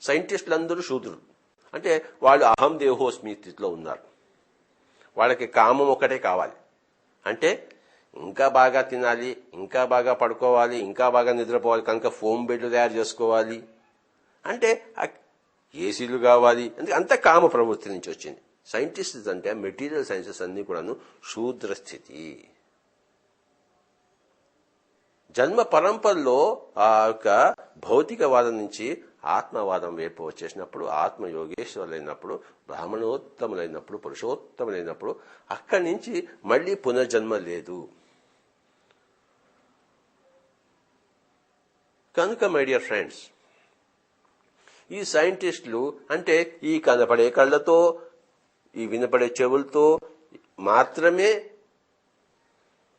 సైంటిస్టులు అందరూ శూద్రులు అంటే వాళ్ళు అహం దేహోస్మి స్థితిలో ఉన్నారు. వాళ్ళకి కామం ఒకటే కావాలి. అంటే ఇంకా బాగా తినాలి, ఇంకా బాగా పడుకోవాలి, ఇంకా బాగా నిద్రపోవాలి, కనుక ఫోమ్ బెడ్లు తయారు చేసుకోవాలి, అంటే ఏసీలు కావాలి, అందుకే అంత కామ ప్రవృత్తి నుంచి వచ్చింది. సైంటిస్ట్ అంటే మెటీరియల్ సైన్సెస్ అన్ని కూడాను శూద్ర స్థితి. జన్మ పరంపరలో ఆ యొక్క భౌతికవాదం నుంచి ఆత్మవాదం వైపు వచ్చేసినప్పుడు, ఆత్మ యోగేశ్వరులైనప్పుడు, బ్రాహ్మణోత్తములైనప్పుడు, పురుషోత్తములైనప్పుడు అక్కడి నుంచి మళ్లీ పునర్జన్మ లేదు. కనుక మై డియర్ ఫ్రెండ్స్, ఈ సైంటిస్టులు అంటే ఈ కనపడే కళ్ళతో, ఈ వినపడే చెవులతో మాత్రమే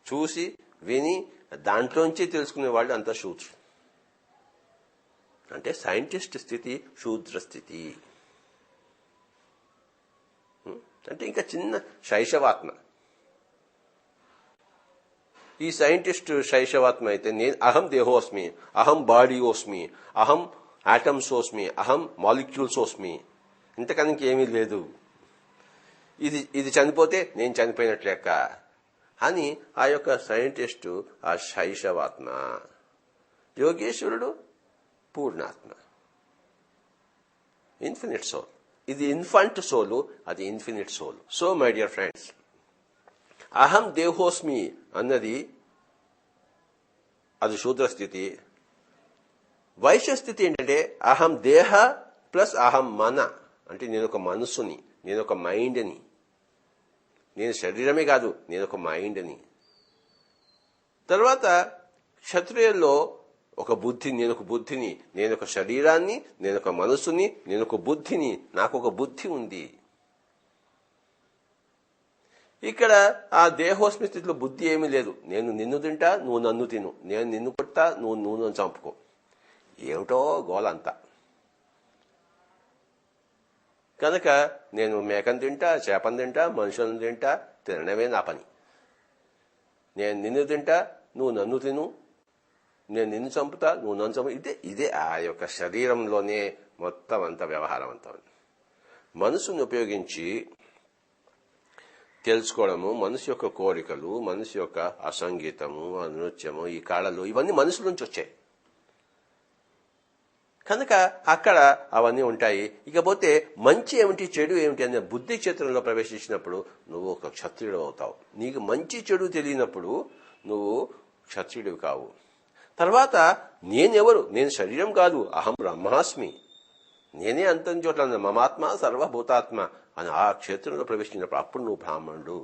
చూసి విని దాంట్లోంచి తెలుసుకునే వాళ్ళు అంతా శూద్రులు. అంటే సైంటిస్ట్ స్థితి శూద్ర స్థితి. అంటే ఇంకా చిన్న శైశవాత్మ. ఈ సైంటిస్ట్ శైశవాత్మ అయితే నేను అహం దేహోస్మి, అహం బాడీ ఓస్మి, అహం ఆటమ్సోస్మి, అహం మాలిక్యూల్సోస్మి. ఇంతకన్నా ఇంకేమీ లేదు. ఇది చనిపోతే నేను చనిపోయినట్లు లెక్క అని ఆ యొక్క సైంటిస్టు ఆ శైశవాత్మ. యోగేశ్వరుడు పూర్ణాత్మ, ఇన్ఫినిట్ సోల్. ఇది ఇన్ఫంట్ సోలు, అది infinite soul. So my dear friends, అహం దేహోస్మి అన్నది అది శూద్ర స్థితి. వైశ్య స్థితి ఏంటంటే అహం దేహ ప్లస్ అహం మన, అంటే నేను ఒక మనసుని, నేను ఒక మైండ్ని, నేను శరీరమే కాదు, నేను ఒక మైండ్ని. తర్వాత క్షత్రియుల్లో ఒక బుద్ధి, నేను ఒక బుద్ధిని, నేను ఒక శరీరాన్ని, నేను ఒక మనసుని, నేను ఒక బుద్ధిని, నాకు ఒక బుద్ధి ఉంది. ఇక్కడ ఆ దేహోస్మి స్థితిలో బుద్ధి ఏమీ లేదు. నేను నిన్ను తింటా, నువ్వు నన్ను తిను, నేను నిన్ను కొట్టా, నువ్వు నన్ను చంపుకో, ఏమిటో గోలంతా. కనుక నేను మేకను తింటా, చేపను తింటా, మనుషులను తింటా, తినడమే నా పని. నేను నిన్ను తింటా, నువ్వు నన్ను తిను, నేను నిన్ను చంపుతా, నువ్వు నన్ను చంపు. ఇదే ఆ యొక్క శరీరంలోనే మొత్తం అంత వ్యవహారం అంతా. మనసును ఉపయోగించి తెలుసుకోవడము, మనసు యొక్క కోరికలు, మనసు యొక్క అసంగీతము, నృత్యము, ఈ కళలు, ఇవన్నీ మనసు నుంచి వచ్చాయి. కనుక అక్కడ అవన్నీ ఉంటాయి. ఇకపోతే మంచి ఏమిటి, చెడు ఏమిటి అనే బుద్ధి క్షేత్రంలో ప్రవేశించినప్పుడు నువ్వు ఒక క్షత్రియుడు అవుతావు. నీకు మంచి చెడు తెలియనప్పుడు నువ్వు క్షత్రియుడివి కావు. తర్వాత నేనెవరు, నేను శరీరం కాదు, అహం బ్రహ్మాస్మి, నేనే అంతం చోట్ల మమాత్మ సర్వభూతాత్మ అని ఆ క్షేత్రంలో ప్రవేశించినప్పుడు అప్పుడు నువ్వు బ్రాహ్మణుడు.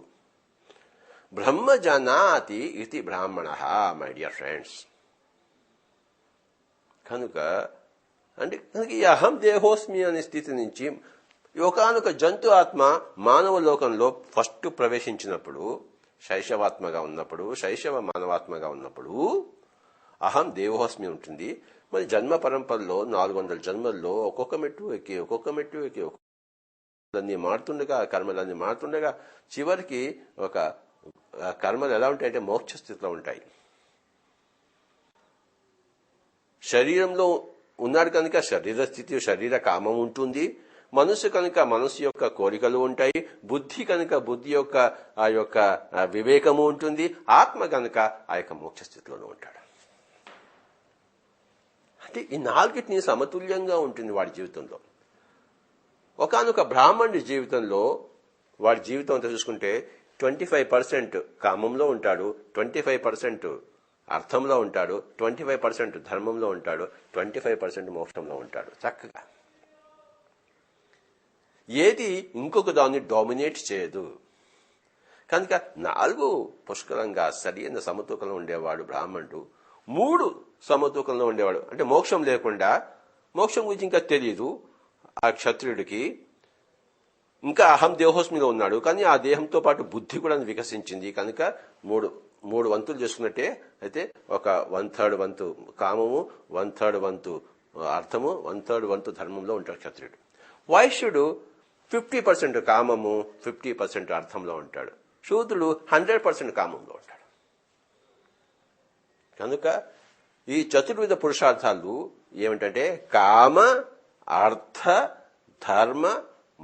బ్రహ్మ జానాతి ఇది బ్రాహ్మణ, మై డియర్ ఫ్రెండ్స్. కనుక ఈ అహం దేహోస్మి అనే స్థితి నుంచి ఒకనొక జంతు ఆత్మ మానవ లోకంలో ఫస్ట్ ప్రవేశించినప్పుడు, శైశవాత్మగా ఉన్నప్పుడు, శైశవ మానవాత్మగా ఉన్నప్పుడు అహం దేహోస్మి ఉంటుంది. మరి జన్మ పరంపరలో 400 జన్మల్లో ఒక్కొక్క మెట్టు ఎక్కి అన్ని మారుతుండగా, కర్మలన్నీ మారుతుండగా చివరికి ఒక కర్మలు ఎలా ఉంటాయంటే మోక్ష స్థితిలో ఉంటాయి. శరీరంలో ఉన్నాడు కనుక శరీర స్థితి, శరీర కామం ఉంటుంది. మనసు కనుక మనసు యొక్క కోరికలు ఉంటాయి. బుద్ధి కనుక బుద్ధి యొక్క ఆ యొక్క వివేకము ఉంటుంది. ఆత్మ కనుక ఆ యొక్క మోక్ష స్థితిలోనే ఉంటాడు. అంటే ఈ నాలుగిటిని సమతుల్యంగా ఉంటుంది వాడి జీవితంలో. ఒకనొక బ్రాహ్మణుడి జీవితంలో వాడి జీవితం అంతా చూసుకుంటే 25% కామంలో ఉంటాడు, 25% అర్థంలో ఉంటాడు, 25% ధర్మంలో ఉంటాడు, 25% మోక్షంలో ఉంటాడు. చక్కగా ఏది ఇంకొక దాన్ని డామినేట్ చేయదు. కనుక 4 పుష్కలంగా సరైన సమతూకంలో ఉండేవాడు బ్రాహ్మణుడు. 3 సమతూకంలో ఉండేవాడు. అంటే మోక్షం లేకుండా, మోక్షం గురించి ఇంకా తెలియదు ఆ క్షత్రియుడికి. ఇంకా అహం దేహోస్మిలో ఉన్నాడు, కానీ ఆ దేహంతో పాటు బుద్ధి కూడా వికసించింది. కనుక 3 వంతులు చేసుకున్నట్టే అయితే ఒక 1/3 వంతు కామము, 1/3 వంతు అర్థము, 1/3 వంతు ధర్మంలో ఉంటాడు క్షత్రియుడు. వైశ్యుడు 50% కామము, 50% అర్థంలో ఉంటాడు. శూద్రుడు 100% కామంలో ఉంటాడు. కనుక ఈ చతుర్విధ పురుషార్థాలు ఏమిటంటే కామ, అర్థ, ధర్మ,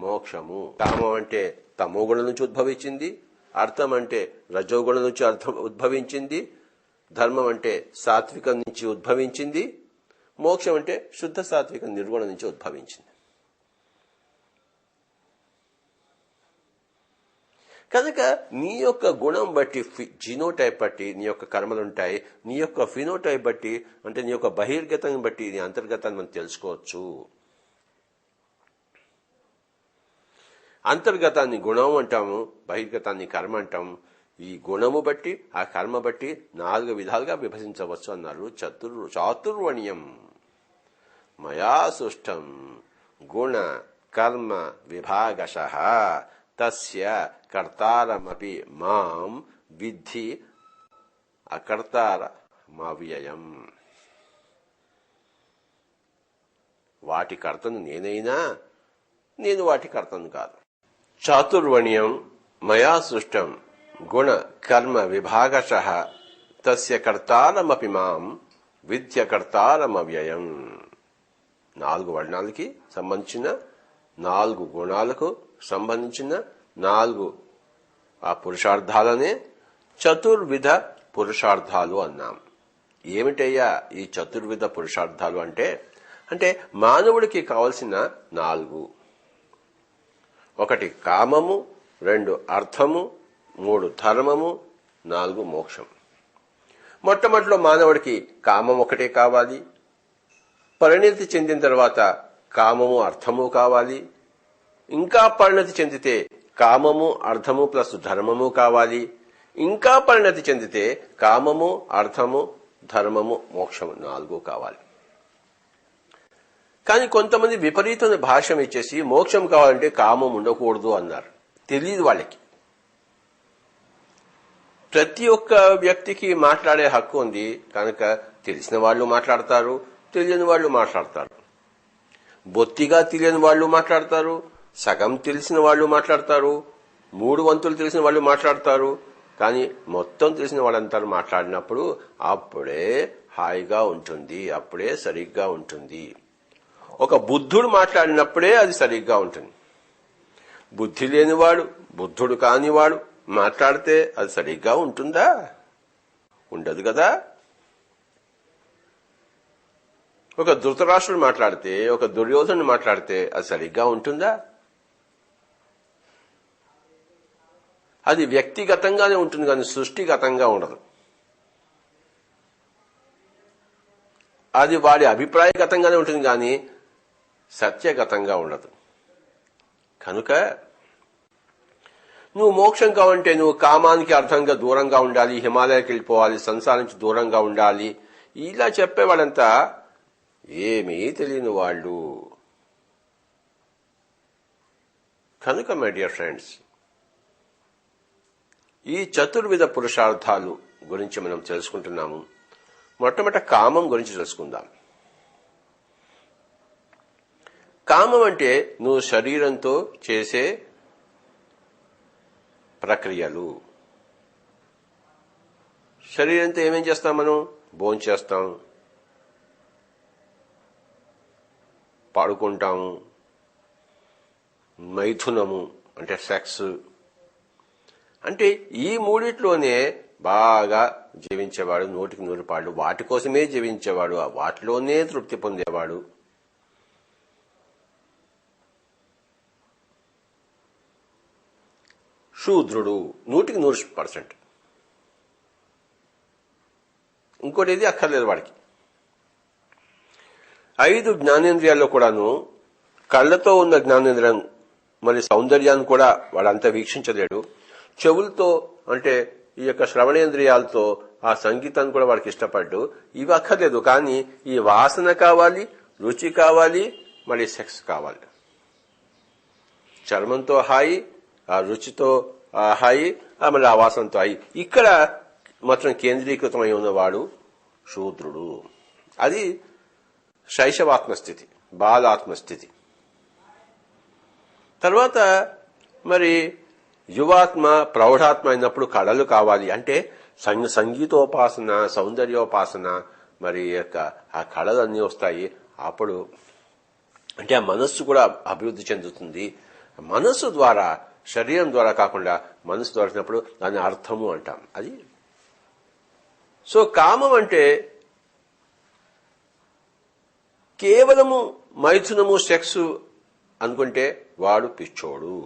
మోక్షము. కామం అంటే తమోగుణం నుంచి ఉద్భవించింది, అర్థం అంటే రజోగుణం నుంచి ఉద్భవించింది, ధర్మం అంటే సాత్వికం నుంచి ఉద్భవించింది, మోక్షం అంటే శుద్ధ సాత్విక నిర్గుణం నుంచి ఉద్భవించింది. కనుక నీ యొక్క గుణం బట్టి, జీనోటైప్ బట్టి నీ యొక్క కర్మలుంటాయి. నీ యొక్క ఫినోటైప్ బట్టి, అంటే నీ యొక్క బహిర్గతాన్ని బట్టి నీ అంతర్గతాన్ని మనం తెలుసుకోవచ్చు. అంతర్గతాన్ని గుణం అంటాము, బహిర్గతాన్ని కర్మ అంటాము. ఈ గుణము బట్టి, ఆ కర్మ బట్టి 4 విధాలుగా విభజించవచ్చు అన్నారు. చాతుర్వర్ణ్యం మయా సృష్టం గుణ కర్మ విభాగశః తస్య కర్తారమపి మాం విద్ధి అకర్తారమవ్యయం. వాటి కర్తను నేనైనా నేను వాటి కర్తను కాదు. చాతుర్వర్ణ్యం మయా సృష్టం గుణ కర్మ విభాగశః తస్య కర్తారమపి మాం విద్య కర్తారమవ్యయం. 4 వర్ణాలకి సంబంధించిన 4 గుణాలకు సంబంధించిన 4 ఆ పురుషార్థాలనే చతుర్విధ పురుషార్థాలు అన్నాం. ఏమిటయ్యా ఈ చతుర్విధ పురుషార్థాలు అంటే మానవుడికి కావలసిన 4: 1 కామము, 2 అర్థము, 3 ధర్మము, 4 మోక్షం. మొట్టమొదటిలో మానవుడికి కామం ఒకటే కావాలి. పరిణతి చెందిన తర్వాత కామము అర్థము కావాలి. ఇంకా పరిణతి చెందితే కామము అర్థము ప్లస్ ధర్మము కావాలి. ఇంకా పరిణతి చెందితే కామము అర్థము ధర్మము మోక్షము 4 కావాలి. కానీ కొంతమంది విపరీతమైన భాష్యం ఇచ్చేసి మోక్షం కావాలంటే కామం ఉండకూడదు అన్నారు. తెలియదు వాళ్ళకి. ప్రతి ఒక్క వ్యక్తికి మాట్లాడే హక్కు ఉంది కనుక తెలిసిన వాళ్ళు మాట్లాడతారు, తెలియని వాళ్ళు మాట్లాడతారు. బొత్తిగా తెలియని వాళ్ళు మాట్లాడతారు, సగం తెలిసిన వాళ్ళు మాట్లాడతారు, 3 వంతులు తెలిసిన వాళ్ళు మాట్లాడతారు. కానీ మొత్తం తెలిసిన వాళ్ళంతా మాట్లాడినప్పుడు అప్పుడే హాయిగా ఉంటుంది, అప్పుడే సరిగ్గా ఉంటుంది. ఒక బుద్ధుడు మాట్లాడినప్పుడే అది సరిగ్గా ఉంటుంది. బుద్ధి లేనివాడు, బుద్ధుడు కానివాడు మాట్లాడితే అది సరిగ్గా ఉంటుందా? ఉండదు కదా. ఒక ధృతరాష్ట్రుడు మాట్లాడితే, ఒక దుర్యోధనుడు మాట్లాడితే అది సరిగ్గా ఉంటుందా? అది వ్యక్తిగతంగానే ఉంటుంది కానీ సృష్టిగతంగా ఉండదు. అది వాడి అభిప్రాయగతంగానే ఉంటుంది కానీ సత్యగతంగా ఉండదు. కనుక నువ్వు మోక్షం కావాలంటే నువ్వు కామానికి అర్థంగా దూరంగా ఉండాలి, హిమాలయానికి వెళ్ళిపోవాలి, సంసారం నుంచి దూరంగా ఉండాలి. ఇలా చెప్పేవాళ్ళంతా ఏమీ తెలియని వాళ్ళు. కనుక మై డియర్ ఫ్రెండ్స్, ఈ చతుర్విధ పురుషార్థాలు గురించి మనం తెలుసుకుంటున్నాము. మొట్టమొదట కామం గురించి తెలుసుకుందాం. కామం అంటే నువ్వు శరీరంతో చేసే ప్రక్రియలు. శరీరంతో ఏమేం చేస్తాం? మనం భోంచేస్తాం, పడుకుంటాము, మైథునము అంటే సెక్స్. అంటే ఈ మూడిట్లోనే బాగా జీవించేవాడు, 100కి 100 పాళ్ళు వాటి కోసమే జీవించేవాడు, వాటిలోనే తృప్తి పొందేవాడు. శూద్రుడు 100కి 100%. ఇంకోటి ఏది అక్కర్లేదు వాడికి. 5 జ్ఞానేంద్రియాల్లో కూడాను కళ్ళతో ఉన్న జ్ఞానేంద్రియం మరి సౌందర్యాన్ని కూడా వాడంతా వీక్షించలేడు. చెవులతో అంటే ఈ యొక్క శ్రవణేంద్రియాలతో ఆ సంగీతాన్ని కూడా వాడికి ఇష్టపడ్డు. ఇవి అక్కర్లేదు. కానీ ఈ వాసన కావాలి, రుచి కావాలి, మరి సెక్స్ కావాలి. చర్మంతో హాయి, ఆ రుచితో హాయి, మళ్ళీ ఆ వాసనతో హాయి. ఇక్కడ మాత్రం కేంద్రీకృతమై ఉన్నవాడు శూద్రుడు. అది శైశవాత్మస్థితి, బాలాత్మస్థితి. తర్వాత మరి యువాత్మ, ప్రౌఢాత్మ అయినప్పుడు కళలు కావాలి. అంటే సంగీతోపాసన, సౌందర్యోపాసన, మరి యొక్క ఆ కళలన్నీ వస్తాయి. అప్పుడు అంటే ఆ మనస్సు కూడా అభివృద్ధి చెందుతుంది. మనస్సు ద్వారా, శరీరం ద్వారా కాకుండా మనస్సు ద్వారా దాని అర్థము అంటాం. అది సో కామం అంటే కేవలము మైథునము, సెక్స్ అనుకుంటే వాడు పిచ్చోడు,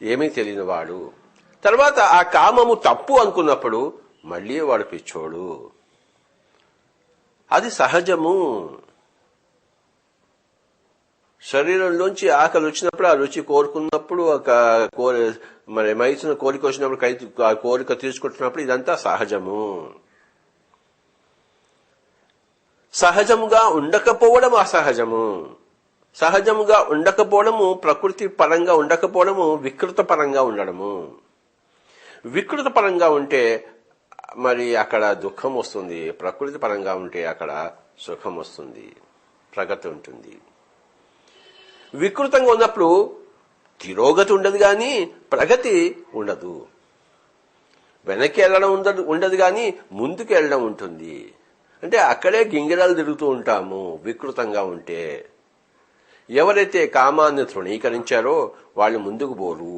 ఏమీ తెలియని వాడు. తర్వాత ఆ కామము తప్పు అనుకున్నప్పుడు మళ్లీ వాడు పిచ్చోడు. అది సహజము. శరీరంలోంచి ఆకలి వచ్చినప్పుడు, ఆ రుచి కోరుకున్నప్పుడు, మరి మైథున కోరిక వచ్చినప్పుడు, ఆ కోరిక తీసుకుంటున్నప్పుడు ఇదంతా సహజము. సహజముగా ఉండకపోవడం అసహజము. సహజముగా ఉండకపోవడము, ప్రకృతి పరంగా ఉండకపోవడము, వికృత పరంగా ఉండడము. వికృత పరంగా ఉంటే మరి అక్కడ దుఃఖం వస్తుంది, ప్రకృతి పరంగా ఉంటే అక్కడ సుఖం వస్తుంది, ప్రగతి ఉంటుంది. వికృతంగా ఉన్నప్పుడు తిరోగతి ఉండదు గాని ప్రగతి ఉండదు. వెనక్కి వెళ్ళడం ఉండదు గాని ముందుకు వెళ్ళడం ఉంటుంది. అంటే అక్కడే గింగిరాలు తిరుగుతూ ఉంటాము వికృతంగా ఉంటే. ఎవరైతే కామాన్ని తృణీకరించారో వాళ్ళు ముందుకు పోరు.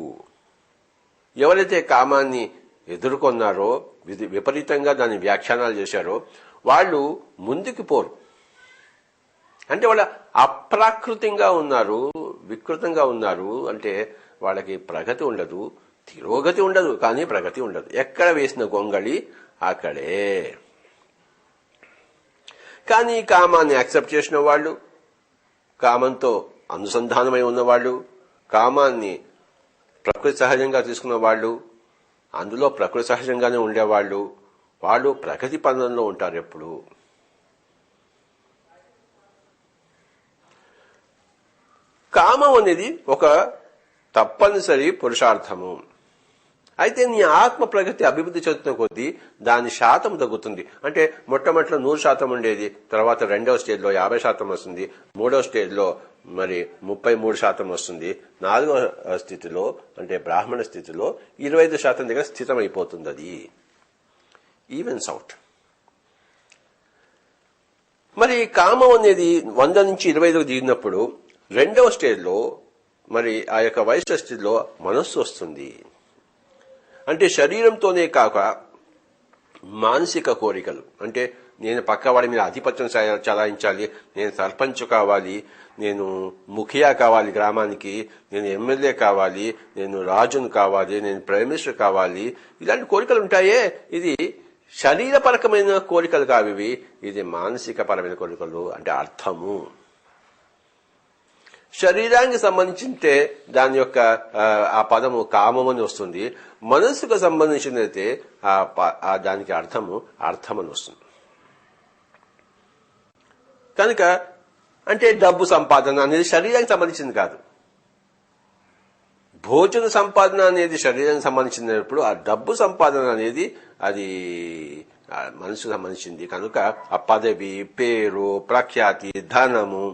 ఎవరైతే కామాన్ని ఎదుర్కొన్నారో, విపరీతంగా దాని వ్యాఖ్యానాలు చేశారో వాళ్ళు ముందుకు పోరు. అంటే వాళ్ళ అప్రాకృతంగా ఉన్నారు, వికృతంగా ఉన్నారు. అంటే వాళ్ళకి ప్రగతి ఉండదు, తిరోగతి ఉండదు, కానీ ప్రగతి ఉండదు. ఎక్కడ వేసిన గొంగళి అక్కడే. కానీ కామాన్ని యాక్సెప్ట్ చేసిన వాళ్ళు, కామంతో అనుసంధానమై ఉన్నవాళ్ళు, కామాన్ని ప్రకృతి సహజంగా తీసుకున్న వాళ్ళు, అందులో ప్రకృతి సహజంగానే ఉండేవాళ్ళు, వాళ్ళు ప్రగతి పదంలో ఉంటారు ఎప్పుడు. కామం అనేది ఒక తప్పనిసరి పురుషార్థము. అయితే నీ ఆత్మ ప్రగతి అభివృద్ధి చెందుతున్న కొద్దీ దాని శాతం తగ్గుతుంది. అంటే మొట్టమొదటిలో 100% ఉండేది, తర్వాత రెండవ స్టేజ్లో 50% వస్తుంది, మూడవ స్టేజ్లో మరి 33% వస్తుంది, నాలుగవ స్థితిలో అంటే బ్రాహ్మణ స్థితిలో 25% దగ్గర స్థితమైపోతుంది. అది ఈవెన్స్ అవుట్. మరి కామం అనేది 100 నుంచి 25 దిగినప్పుడు రెండవ స్టేజ్లో మరి ఆ యొక్క వయసు స్థితిలో మనస్సు వస్తుంది. అంటే శరీరంతోనే కాక మానసిక కోరికలు, అంటే నేను పక్కవాడి మీద ఆధిపత్యం చలాయించాలి, నేను సర్పంచ్ కావాలి, నేను ముఖియా కావాలి గ్రామానికి, నేను ఎమ్మెల్యే కావాలి, నేను రాజును కావాలి, నేను ప్రైమ్ మినిస్టర్ కావాలి, ఇలాంటి కోరికలు ఉంటాయే. ఇది శరీరపరకమైన కోరికలు కావివి, ఇది మానసిక పరమైన కోరికలు. అంటే అర్థము శరీరానికి సంబంధించింటే దాని యొక్క ఆ పదము కామం అని వస్తుంది. మనస్సుకు సంబంధించినైతే దానికి అర్థమని వస్తుంది. కనుక అంటే డబ్బు సంపాదన అనేది శరీరానికి సంబంధించింది కాదు. భోజన సంపాదన అనేది శరీరానికి సంబంధించినప్పుడు ఆ డబ్బు సంపాదన అనేది అది మనసుకు సంబంధించింది. కనుక ఆ పదవి, పేరు, ప్రఖ్యాతి, ధనము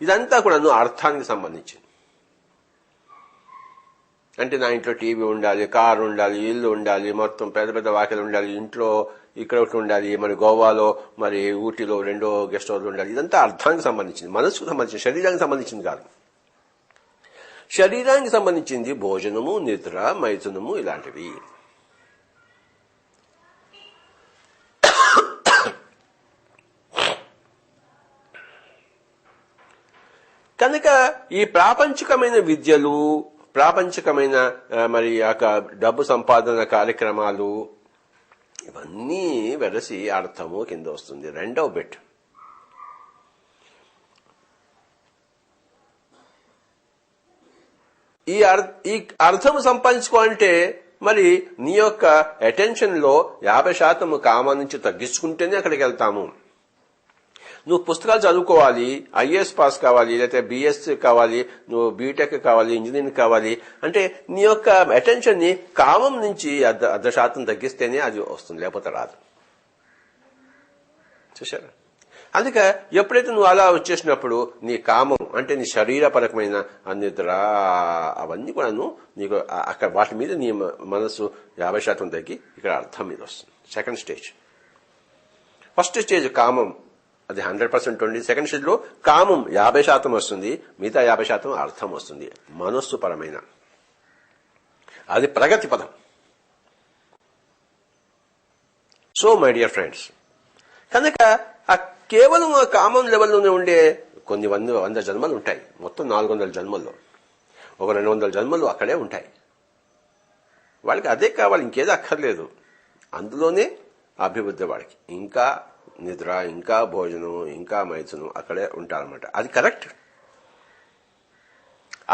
ఇదంతా కూడా అర్థానికి సంబంధించింది. అంటే నా ఇంట్లో టీవీ ఉండాలి, కారు ఉండాలి, ఇల్లు ఉండాలి, మొత్తం పెద్ద పెద్ద వాకిలు ఉండాలి, ఇంట్లో ఇక్కడ ఒకటి ఉండాలి, మరి గోవాలో మరి ఊటీలో 2 గెస్ట్ హౌస్ ఉండాలి. ఇదంతా అర్థానికి సంబంధించింది, మనసుకు సంబంధించింది, శరీరానికి సంబంధించింది కాదు. శరీరానికి సంబంధించింది భోజనము, నిద్ర, మైథునము ఇలాంటివి. కనుక ఈ ప్రాపంచికమైన విద్యలు, ప్రాపంచికమైన మరి డబ్బు సంపాదన కార్యక్రమాలు ఇవన్నీ వెరసి అర్థము కింద వస్తుంది. రెండవ బిట్ ఈ అర్థము సంపాదించుకోవాలంటే మరి నీ యొక్క అటెన్షన్ లో 50% కామం నుంచి తగ్గించుకుంటేనే అక్కడికి వెళ్తాము. నువ్వు పుస్తకాలు చదువుకోవాలి, ఐఏఎస్ పాస్ కావాలి, లేకపోతే బిఎస్సీ కావాలి, నువ్వు బీటెక్ కావాలి, ఇంజనీరింగ్ కావాలి అంటే నీ యొక్క అటెన్షన్ ని కామం నుంచి 1% తగ్గిస్తేనే అది వస్తుంది, లేకపోతే రాదు. చూసారా? అందుకే ఎప్పుడైతే నువ్వు అలా వచ్చేసినప్పుడు నీ కామం అంటే నీ శరీరపరకమైన నిద్ర అవన్నీ కూడా నీకు అక్కడ వాటి మీద నీ మనసు 50% తగ్గి ఇక్కడ అర్థం మీద వస్తుంది. Second stage. ఫస్ట్ స్టేజ్ కామం అది 100% ఉంది. సెకండ్ స్టేజ్ లో కామం 50% వస్తుంది, మిగతా 50% అర్థం వస్తుంది, మనస్సు పరమైన. అది ప్రగతి పదం. సో మై డియర్ ఫ్రెండ్స్, కనుక కేవలం ఆ కామం లెవెల్లోనే ఉండే కొన్ని 100 జన్మలు ఉంటాయి. మొత్తం 400 జన్మల్లో ఒక 200 జన్మలు అక్కడే ఉంటాయి. వాళ్ళకి అదే కావాలి, ఇంకేదో అక్కర్లేదు. అందులోనే అభివృద్ధి వాడికి. ఇంకా నిద్ర, ఇంకా భోజనం, ఇంకా మైథునం అక్కడే ఉంటారన్నమాట. అది కరెక్ట్.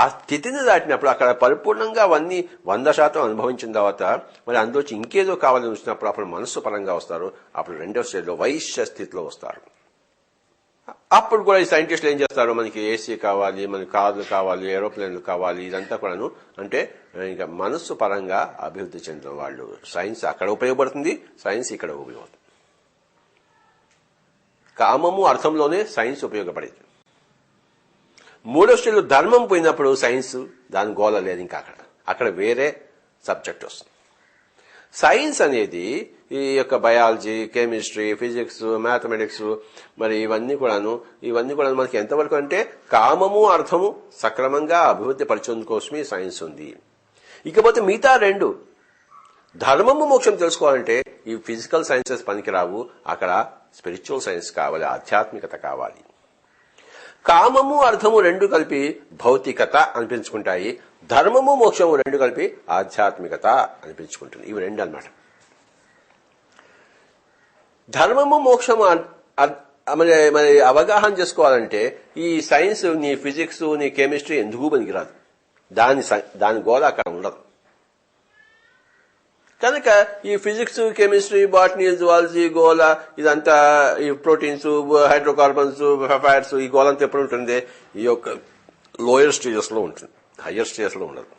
ఆ స్థితిని దాటినప్పుడు అక్కడ పరిపూర్ణంగా అవన్నీ 100% అనుభవించిన తర్వాత మరి అందులోంచి ఇంకేదో కావాలని వచ్చినప్పుడు అప్పుడు మనస్సు పరంగా వస్తారు. అప్పుడు రెండో స్టేజ్లో వైశ్య స్థితిలో వస్తారు. అప్పుడు కూడా ఈ సైంటిస్టులు ఏం చేస్తారు, మనకి ఏసీ కావాలి, మనకి కార్లు కావాలి, ఏరోప్లేన్లు కావాలి, ఇదంతా కూడాను అంటే ఇంకా మనస్సు పరంగా అభివృద్ధి చెందిన వాళ్ళు. సైన్స్ అక్కడ ఉపయోగపడుతుంది, సైన్స్ ఇక్కడ ఉపయోగపడుతుంది. కామము అర్థంలోనే సైన్స్ ఉపయోగపడేది. మూడో స్టేజ్లో ధర్మం పోయినప్పుడు సైన్స్ దాని గోల లేదు. ఇంకా అక్కడ వేరే సబ్జెక్ట్ వస్తుంది. సైన్స్ అనేది ఈ యొక్క బయాలజీ, కెమిస్ట్రీ, ఫిజిక్స్, మ్యాథమెటిక్స్, మరి ఇవన్నీ కూడా మనకి ఎంతవరకు అంటే కామము అర్థము సక్రమంగా అభివృద్ధి పరిచేందుకోసమే సైన్స్ ఉంది. ఇకపోతే మిగతా రెండు ధర్మము మోక్షం తెలుసుకోవాలంటే ఈ ఫిజికల్ సైన్సెస్ పనికిరావు. అక్కడ స్పిరిచువల్ సైన్స్ కావాలి, ఆధ్యాత్మికత కావాలి. కామము అర్థము రెండు కలిపి భౌతికత అనిపించుకుంటాయి, ధర్మము మోక్షము రెండు కలిపి ఆధ్యాత్మికత అనిపించుకుంటుంది. ఇవి రెండు అన్నమాట. ధర్మము మోక్షము మరి అవగాహన చేసుకోవాలంటే ఈ సైన్స్, నీ ఫిజిక్స్, నీ కెమిస్ట్రీ ఎందుకు పనికిరాదు. దాని గోళ అక్కడ ఉండదు. కనుక ఈ ఫిజిక్స్, కెమిస్ట్రీ, బాటనీ, జువాలజీ గోళ ఇదంతా ఈ ప్రోటీన్స్, హైడ్రోకార్బన్స్, ఫైర్స్ ఈ గోళంతా ఎప్పుడు ఉంటుంది? ఈ యొక్క లోయర్ స్టేజెస్ లో ఉంటుంది, హయ్యర్ స్టేజెస్ లో ఉండదు.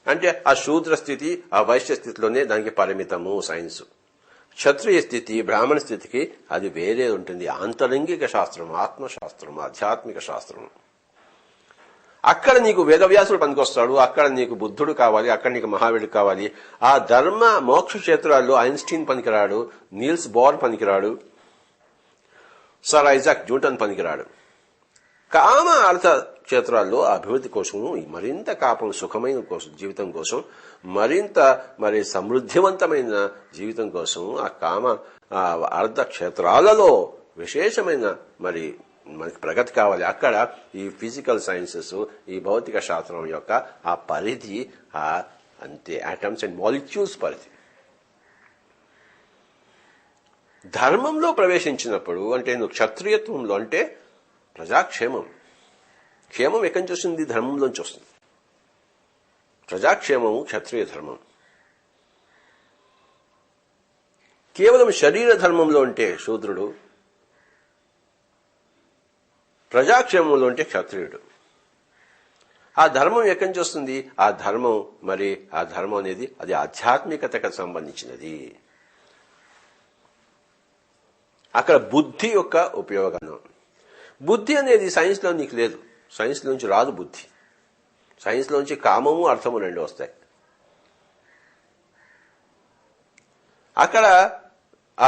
అంటే ఆ శూద్ర స్థితి, ఆ వైశ్య స్థితిలోనే దానికి పరిమితము సైన్స్. క్షత్రియ స్థితి, బ్రాహ్మణ స్థితికి అది వేరే ఉంటుంది. ఆంతరంగిక శాస్త్రం, ఆత్మశాస్త్రం, ఆధ్యాత్మిక శాస్త్రం. అక్కడ నీకు వేదవ్యాసుడు పనికొస్తాడు, అక్కడ నీకు బుద్ధుడు కావాలి, అక్కడ నీకు మహావీరుడు కావాలి. ఆ ధర్మ మోక్ష క్షేత్రాల్లో ఐన్స్టీన్ పనికిరాడు, నీల్స్ బోర్ పనికిరాడు, సర్ ఐజాక్ న్యూటన్ పనికిరాడు. కామ అర్థ క్షేత్రాల్లో అభివృద్ధి కోసం, మరింత కాపం సుఖమైన కోసం, జీవితం కోసం, మరింత మరి సమృద్ధివంతమైన జీవితం కోసం ఆ కామ అర్థ క్షేత్రాలలో విశేషమైన మరి మనకి ప్రగతి కావాలి. అక్కడ ఈ ఫిజికల్ సైన్సెస్, ఈ భౌతిక శాస్త్రం యొక్క ఆ పరిధి అంతే, ఆటమ్స్ అండ్ మాలిక్యూల్స్ పరిధి. ధర్మంలో ప్రవేశించినప్పుడు అంటే నువ్వు క్షత్రియత్వంలో అంటే ప్రజాక్షేమం. క్షేమం ఎక్కడి నుంచి వస్తుంది? ధర్మంలోంచి వస్తుంది. ప్రజాక్షేమము క్షత్రియ ధర్మం. కేవలం శరీర ధర్మంలో ఉంటే శూద్రుడు, ప్రజాక్షేమంలో ఉంటే క్షత్రియుడు. ఆ ధర్మం ఎక్కడి నుంచి వస్తుంది? ఆ ధర్మం అనేది అది ఆధ్యాత్మికతకు సంబంధించినది. అక్కడ బుద్ధి యొక్క ఉపయోగం. బుద్ధి అనేది సైన్స్ లో నీకు లేదు, సైన్స్ లోంచి రాదు బుద్ధి. సైన్స్ లోంచి కామము అర్థము రెండు వస్తాయి. అక్కడ ఆ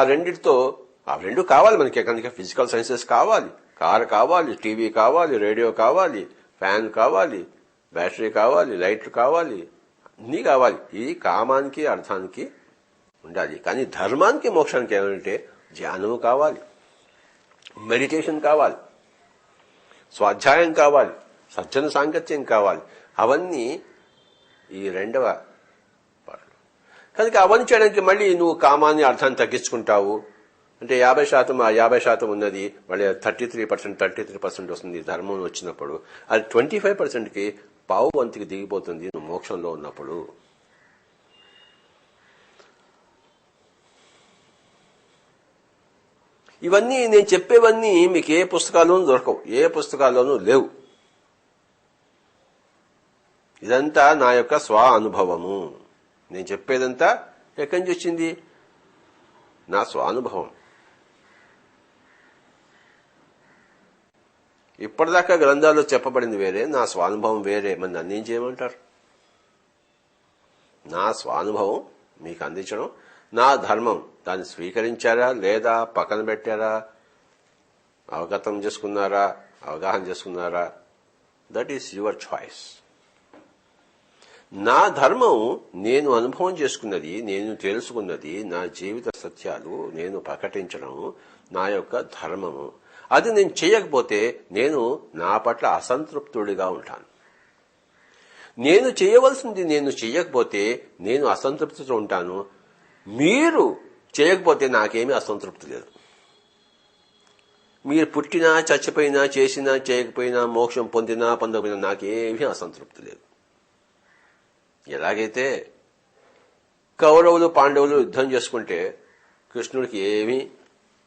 రెండు కావాలి మనకి. కనుక ఫిజికల్ సైన్సెస్ కావాలి, కారు కావాలి, టీవీ కావాలి, రేడియో కావాలి, ఫ్యాన్ కావాలి, బ్యాటరీ కావాలి, లైట్లు కావాలి, అన్నీ కావాలి. ఇది కామానికి అర్థానికి ఉండాలి. కానీ ధర్మానికి మోక్షానికి ఏమంటే ధ్యానము కావాలి, మెడిటేషన్ కావాలి, స్వాధ్యాయం కావాలి, సజ్జన సాంగత్యం కావాలి. అవన్నీ ఈ రెండవ పాటలు. కనుక అవన్నీ చేయడానికి మళ్ళీ నువ్వు కామాన్ని అర్థాన్ని తగ్గించుకుంటావు. అంటే 50% ఆ 50% ఉన్నది మళ్ళీ 33% వస్తుంది ధర్మం వచ్చినప్పుడు. అది 25%కి పావు వంతుకి దిగిపోతుంది నువ్వు మోక్షంలో ఉన్నప్పుడు. ఇవన్నీ నేను చెప్పేవన్నీ మీకు ఏ పుస్తకాల్లోనూ దొరకవు, ఏ పుస్తకాల్లోనూ లేవు. ఇదంతా నా యొక్క స్వ అనుభవము. నేను చెప్పేదంతా ఎక్కడి నుంచి వచ్చింది? నా స్వానుభవం. ఇప్పటిదాకా గ్రంథాల్లో చెప్పబడింది వేరే, నా స్వానుభవం వేరే. మరి నన్ను ఏం చేయమంటారు? నా స్వానుభవం మీకు అందించడం నా ధర్మం. దాన్ని స్వీకరించారా లేదా పక్కన పెట్టారా, అవగతం చేసుకున్నారా, అవగాహన చేసుకున్నారా, దట్ ఈస్ యువర్ చాయిస్. నా ధర్మం నేను అనుభవం చేసుకున్నది, నేను తెలుసుకున్నది, నా జీవిత సత్యాలు నేను ప్రకటించడం నా యొక్క ధర్మము. అది నేను చేయకపోతే నేను నా పట్ల అసంతృప్తుడిగా ఉంటాను. నేను చేయవలసింది నేను చేయకపోతే నేను అసంతృప్తితో ఉంటాను. మీరు చేయకపోతే నాకేమీ అసంతృప్తి లేదు. మీరు పుట్టినా, చచ్చిపోయినా, చేసినా, చేయకపోయినా, మోక్షం పొందినా, పొందకపోయినా నాకేమీ అసంతృప్తి లేదు. ఎలాగైతే కౌరవులు పాండవులు యుద్ధం చేసుకుంటే కృష్ణుడికి ఏమీ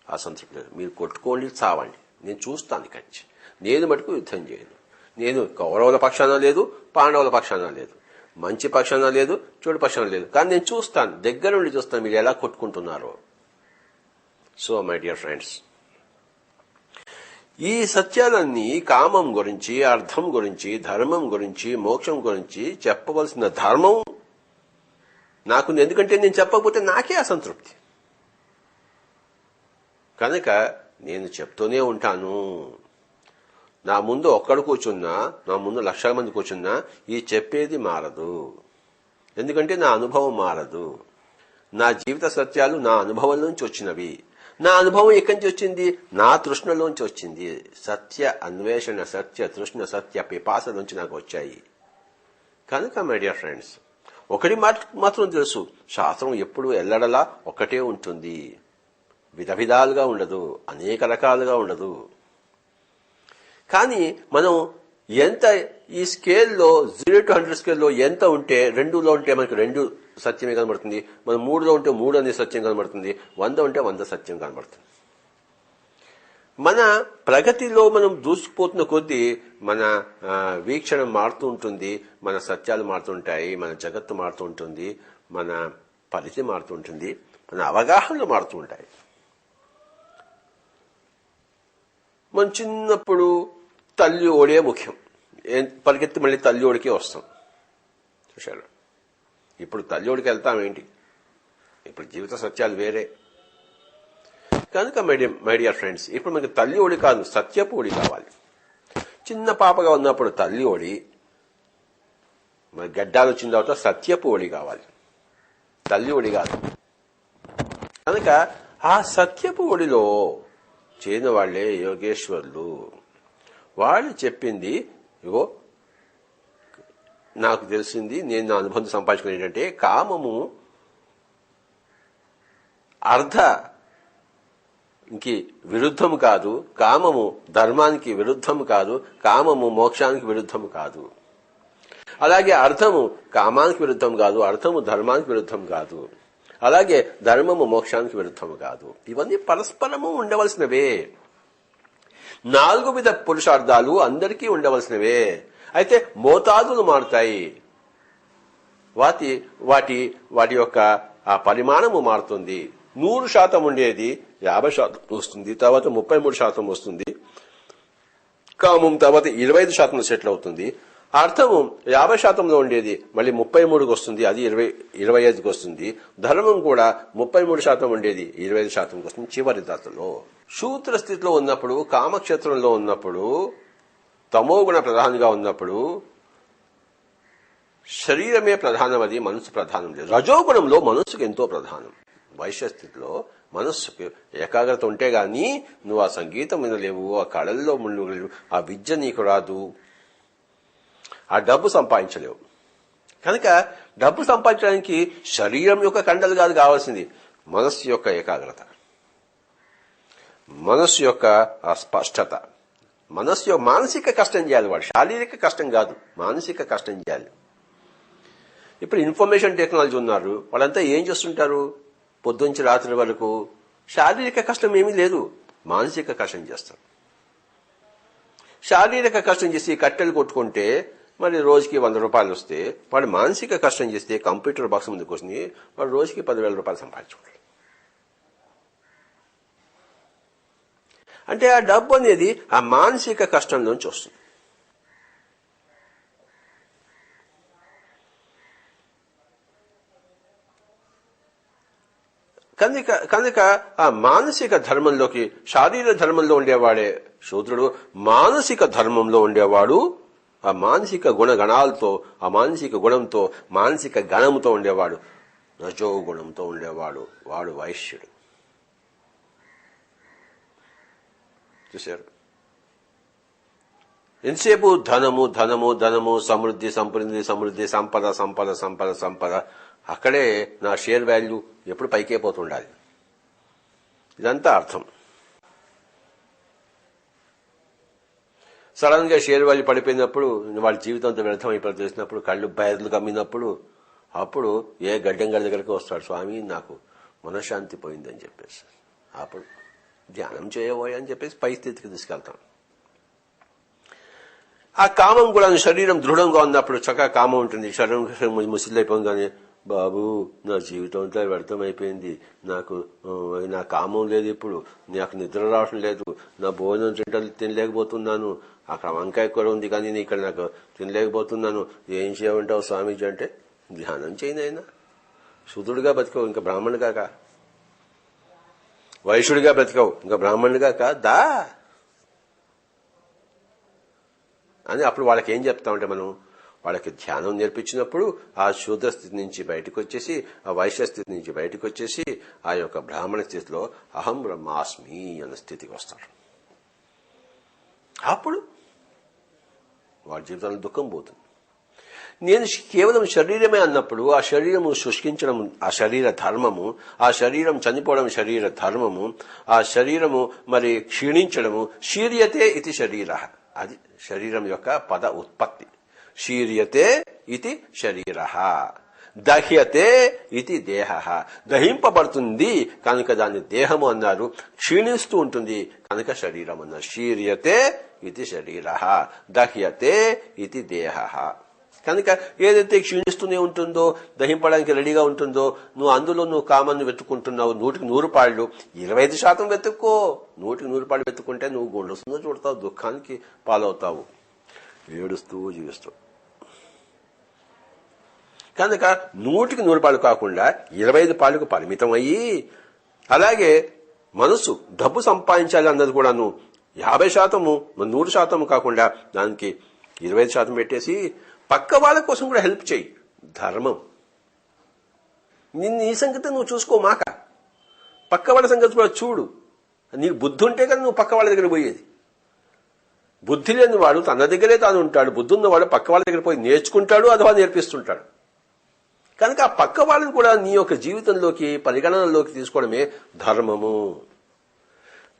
అసంతృప్తి లేదు. మీరు కొట్టుకోండి, చావండి, నేను చూస్తాను ఇక్కడి నుంచి. నేను మటుకు యుద్ధం చేయను. నేను కౌరవుల పక్షాన లేదు, పాండవుల పక్షాన లేదు, మంచి పక్షాన లేదు, చెడు పక్షాన లేదు. కానీ నేను చూస్తాను, దగ్గర నుండి చూస్తాను మీరు ఎలా కొట్టుకుంటున్నారో. సో మై డియర్ ఫ్రెండ్స్, ఈ సత్యాలన్నీ కామం గురించి, అర్థం గురించి, ధర్మం గురించి, మోక్షం గురించి చెప్పవలసిన ధర్మం నాకుంది. ఎందుకంటే నేను చెప్పకపోతే నాకే అసంతృప్తి. కనుక నేను చెప్తూనే ఉంటాను. నా ముందు ఒక్కడు కూర్చున్నా, నా ముందు లక్షల మంది కూర్చున్నా ఈ చెప్పేది మారదు. ఎందుకంటే నా అనుభవం మారదు. నా జీవిత సత్యాలు నా అనుభవం నుంచి వచ్చినవి. నా అనుభవం ఎక్కడి నుంచి వచ్చింది? నా తృష్ణలోంచి వచ్చింది. సత్య అన్వేషణ, సత్య తృష్ణ, సత్య పిపాస నుంచి నాకు వచ్చాయి. కనుక మై డియర్ ఫ్రెండ్స్, ఒకటి మాత్రం తెలుసు, శాస్త్రం ఎప్పుడు ఎల్లడలా ఒక్కటే ఉంటుంది. విధ విధాలుగా ఉండదు, అనేక రకాలుగా ఉండదు. కానీ మనం ఎంత ఈ స్కేల్లో 0 to 100 స్కేల్లో ఎంత ఉంటే, 2లో ఉంటే మనకు 2 సత్యమే కనబడుతుంది, మనం 3లో ఉంటే 3 అనే సత్యం కనబడుతుంది, 100 ఉంటే 100 సత్యం కనబడుతుంది. మన ప్రగతిలో మనం దూసుకుపోతున్న కొద్దీ మన వీక్షణ మారుతూ ఉంటుంది, మన సత్యాలు మారుతుంటాయి, మన జగత్తు మారుతూ ఉంటుంది, మన పరిధి మారుతూ ఉంటుంది, మన అవగాహనలు మారుతూ ఉంటాయి. మనం చిన్నప్పుడు తల్లి ఓడే ముఖ్యం, పరిగెత్తి మళ్ళీ తల్లి ఓడికే వస్తాం. చూశారు, ఇప్పుడు తల్లి ఓడికి వెళ్తామేంటి? ఇప్పుడు జీవిత సత్యాలు వేరే. కనుక మై డియర్ ఫ్రెండ్స్, ఇప్పుడు మనకి తల్లి ఓడి కాదు, సత్యపు ఓడి కావాలి. చిన్న పాపగా ఉన్నప్పుడు తల్లి ఓడి, మన గడ్డాలు వచ్చిన తర్వాత సత్యపు ఓడి కావాలి, తల్లి ఓడి కాదు. కనుక ఆ సత్యపు ఓడిలో చేరిన వాళ్లే యోగేశ్వర్లు. వాళ్ళు చెప్పింది ఇగో నాకు తెలిసింది, నేను నా అనుబంధం సంపాదించుకుని ఏంటంటే, కామము అర్థంకి విరుద్ధం కాదు, కామము ధర్మానికి విరుద్ధం కాదు, కామము మోక్షానికి విరుద్ధం కాదు. అలాగే అర్థము కామానికి విరుద్ధం కాదు, అర్థము ధర్మానికి విరుద్ధం కాదు, అలాగే ధర్మము మోక్షానికి విరుద్ధం కాదు. ఇవన్నీ పరస్పరము ఉండవలసినవే. 4 విధ పురుషార్థాలు అందరికీ ఉండవలసినవే. అయితే మోతాదులు మారుతాయి, వాటి యొక్క ఆ పరిమాణము మారుతుంది. 100% ఉండేది 50% వస్తుంది, తర్వాత 33% వస్తుంది. కామం తర్వాత 25% సెటిల్ అవుతుంది. అర్థము 50%లో ఉండేది మళ్ళీ 33కి వస్తుంది, అది 25కి వస్తుంది. ధర్మం కూడా 33% ఉండేది 25%కి వస్తుంది చివరి దశలో. శూద్ర స్థితిలో ఉన్నప్పుడు, కామక్షేత్రంలో ఉన్నప్పుడు, తమోగుణ ప్రధానంగా ఉన్నప్పుడు శరీరమే ప్రధానం, అది మనస్సు ప్రధానం లేదు. రజోగుణంలో మనస్సుకు ఎంతో ప్రధానం. వైశ్య స్థితిలో మనస్సుకు ఏకాగ్రత ఉంటే గాని నువ్వు ఆ సంగీతం వినలేవు, ఆ కళల్లో మునుగలేవు, ఆ విద్య నీకు రాదు, ఆ డబ్బు సంపాదించలేవు. కనుక డబ్బు సంపాదించడానికి శరీరం యొక్క కండలు కాదు కావాల్సింది, మనస్సు యొక్క ఏకాగ్రత, మనస్సు యొక్క స్పష్టత. మనస్సు యొక్క మానసిక కష్టం చేయాలి. వాడు శారీరక కష్టం కాదు, మానసిక కష్టం చేయాలి. ఇప్పుడు ఇన్ఫర్మేషన్ టెక్నాలజీ ఉన్నారు, వాళ్ళంతా ఏం చేస్తుంటారు? పొద్దుంచి రాత్రి వరకు శారీరక కష్టం ఏమీ లేదు, మానసిక కష్టం చేస్తారు. శారీరక కష్టం చేసి కట్టెలు కొట్టుకుంటే మరి రోజుకి 100 రూపాయలు వస్తే, వాడు మానసిక కష్టం చేస్తే కంప్యూటర్ బాక్స్ ముందుకు వచ్చి వాడు రోజుకి 10,000 రూపాయలు సంపాదించుకుంటాడు. అంటే ఆ డబ్బు అనేది ఆ మానసిక కష్టం నుంచి వస్తుంది. కనుక ఆ మానసిక ధర్మంలోకి, శారీర ధర్మంలో ఉండేవాడే శూద్రుడు, మానసిక ధర్మంలో ఉండేవాడు ఆ మానసిక గుణగణాలతో, ఆ మానసిక గుణంతో, మానసిక గణంతో ఉండేవాడు, రజో గుణంతో ఉండేవాడు, వాడు వైశ్యుడు. చూశారు? ఎంతసేపు ధనము ధనము ధనము, సమృద్ధి సంపృద్ధి సమృద్ధి, సంపద సంపద సంపద సంపద. అక్కడే నా షేర్ వాల్యూ ఎప్పుడు పైకే పోతుండాలి. ఇదంతా అర్థం. సడన్ గా షేర్ వాల్యూ పడిపోయినప్పుడు, వాళ్ళ జీవితంతో వ్యర్థం అయిపోయి చేసినప్పుడు, కళ్ళు బయర్లు కమ్మినప్పుడు, అప్పుడు ఏ గడ్డం గడి దగ్గరికి వస్తాడు, స్వామి నాకు మనశ్శాంతి పోయిందని చెప్పేసి. అప్పుడు ధ్యానం చేయబోయా అని చెప్పేసి పై స్థితికి తీసుకెళ్తాం. ఆ కామం కూడా శరీరం దృఢంగా ఉన్నప్పుడు చక్కగా కామం ఉంటుంది. శరీరం ముసిలైపోగానే, బాబు నా జీవితం అంతా వ్యర్థమైపోయింది, నా కామం లేదు, ఇప్పుడు నాకు నిద్ర రావడం లేదు, నా భోజనం తినలేకపోతున్నాను, అక్కడ వంకాయ కూర ఉంది కానీ ఇక్కడ నాకు తినలేకపోతున్నాను, ఏం చేయమంటావు స్వామీజీ అంటే, ధ్యానం చేయనైనా, శూద్రుడిగా బతికావు ఇంకా బ్రాహ్మణుడిగా కా, వైశ్యుడిగా బ్రతికావు ఇంకా బ్రాహ్మణుడిగా దా అని అప్పుడు వాళ్ళకి ఏం చెప్తామంటే మనం వాళ్ళకి ధ్యానం నేర్పించినప్పుడు ఆ శూద్ర స్థితి నుంచి బయటకు వచ్చేసి ఆ వైశ్య స్థితి నుంచి బయటకు వచ్చేసి ఆ యొక్క బ్రాహ్మణ స్థితిలో అహం బ్రహ్మాస్మి అన్న స్థితికి వస్తారు. అప్పుడు వాడి జీవితంలో దుఃఖం పోతుంది. నేను కేవలం శరీరమే అన్నప్పుడు ఆ శరీరము శుష్కించడం ఆ శరీర ధర్మము, ఆ శరీరం చనిపోవడం శరీర ధర్మము, ఆ శరీరము మరి క్షీణించడము. శీర్యతే ఇది శరీర, అది శరీరం యొక్క పద ఉత్పత్తి. శీర్యతే ఇది శరీర, దహ్యతే ఇది దేహ, దహింపబడుతుంది కనుక దాన్ని దేహము అన్నారు. క్షీణిస్తూ ఉంటుంది కనుక శరీరం అన్నారు. శీర్యతే ఇది శరీర, దహ్యతే ఇది దేహ. కనుక ఏదైతే క్షీణిస్తూనే ఉంటుందో, దహింపడానికి రెడీగా ఉంటుందో, నువ్వు కామాన్ని వెతుక్కుంటున్నావు. 100కి 100 25% వెతుక్కో. 100కి 100 వెతుక్కుంటే నువ్వు గుండెస్తుందో చూడతావు, దుఃఖానికి పాలవుతావు, ఏడుస్తూ జీవిస్తావు. కనుక 100కి 100 కాకుండా 25 పరిమితం అయ్యి, అలాగే మనసు డబ్బు సంపాదించాలి అన్నది కూడా నువ్వు 50%, 100% కాకుండా దానికి 25% పెట్టేసి పక్క వాళ్ళ కోసం కూడా హెల్ప్ చేయి. ధర్మం. నీ సంగతి నువ్వు చూసుకోమాక, పక్క వాళ్ళ సంగతి కూడా చూడు. నీకు బుద్ధి ఉంటే కదా నువ్వు పక్క వాళ్ళ దగ్గర పోయేది. బుద్ధి లేని వాడు తన దగ్గరే తాను ఉంటాడు. బుద్ధి ఉన్నవాడు పక్క వాళ్ళ దగ్గర పోయి నేర్చుకుంటాడు, అథవా నేర్పిస్తుంటాడు. కనుక ఆ పక్క వాళ్ళని కూడా నీ యొక్క జీవితంలోకి పరిగణనలోకి తీసుకోవడమే ధర్మము.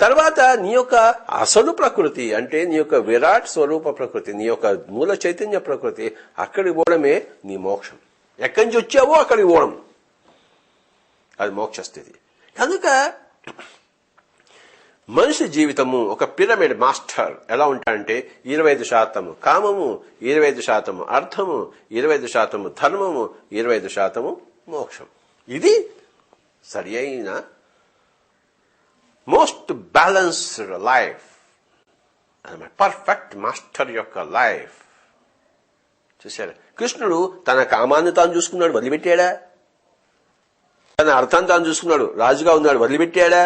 తర్వాత నీ యొక్క అసలు ప్రకృతి అంటే నీ యొక్క విరాట్ స్వరూప ప్రకృతి, నీ యొక్క మూల చైతన్య ప్రకృతి, అక్కడికి పోవడమే నీ మోక్షం. ఎక్కడి నుంచి వచ్చావో అక్కడికి పోవడం, అది మోక్ష స్థితి. కనుక మనిషి జీవితము ఒక పిరమిడ్ మాస్టర్ ఎలా ఉంటాడంటే 25% కామము, 25% అర్థము, 25% ధర్మము, 25% మోక్షం. ఇది సరి అయిన most balanced life, perfect master యొక్క లైఫ్. చూశారా, కృష్ణుడు తన కామాన్ని తాను చూసుకున్నాడు, వదిలిపెట్టాడా? తన అర్థాన్ని తాను చూసుకున్నాడు, రాజుగా ఉన్నాడు, వదిలిపెట్టాడా?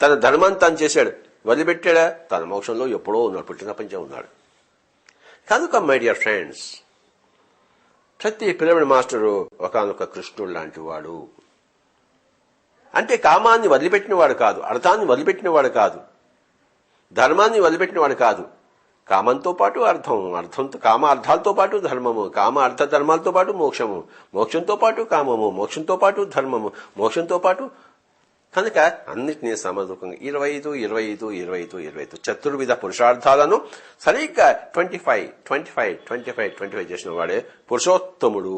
తన ధర్మాన్ని తాను చేశాడు, వదిలిపెట్టాడా? తన మోక్షంలో ఎప్పుడో ఉన్నాడు, పుట్టిన పంచే ఉన్నాడు. కనుక మై డియర్ ఫ్రెండ్స్, ప్రతి పిరమిడ్ మాస్టరు ఒకనొక కృష్ణుడు లాంటి వాడు. అంటే కామాన్ని వదిలిపెట్టినవాడు కాదు, అర్థాన్ని వదిలిపెట్టినవాడు కాదు, ధర్మాన్ని వదిలిపెట్టినవాడు కాదు. కామంతో పాటు అర్థంతో కామ అర్థాలతో పాటు ధర్మము, కామ అర్థ ధర్మాలతో పాటు మోక్షము, మోక్షంతో పాటు కామము, మోక్షంతో పాటు ధర్మము, మోక్షంతో పాటు. కనుక అన్నిటినీ సమదూకంగా 25 చతుర్విధ పురుషార్థాలను సరిగ్గా 25 చేసిన వాడే పురుషోత్తముడు.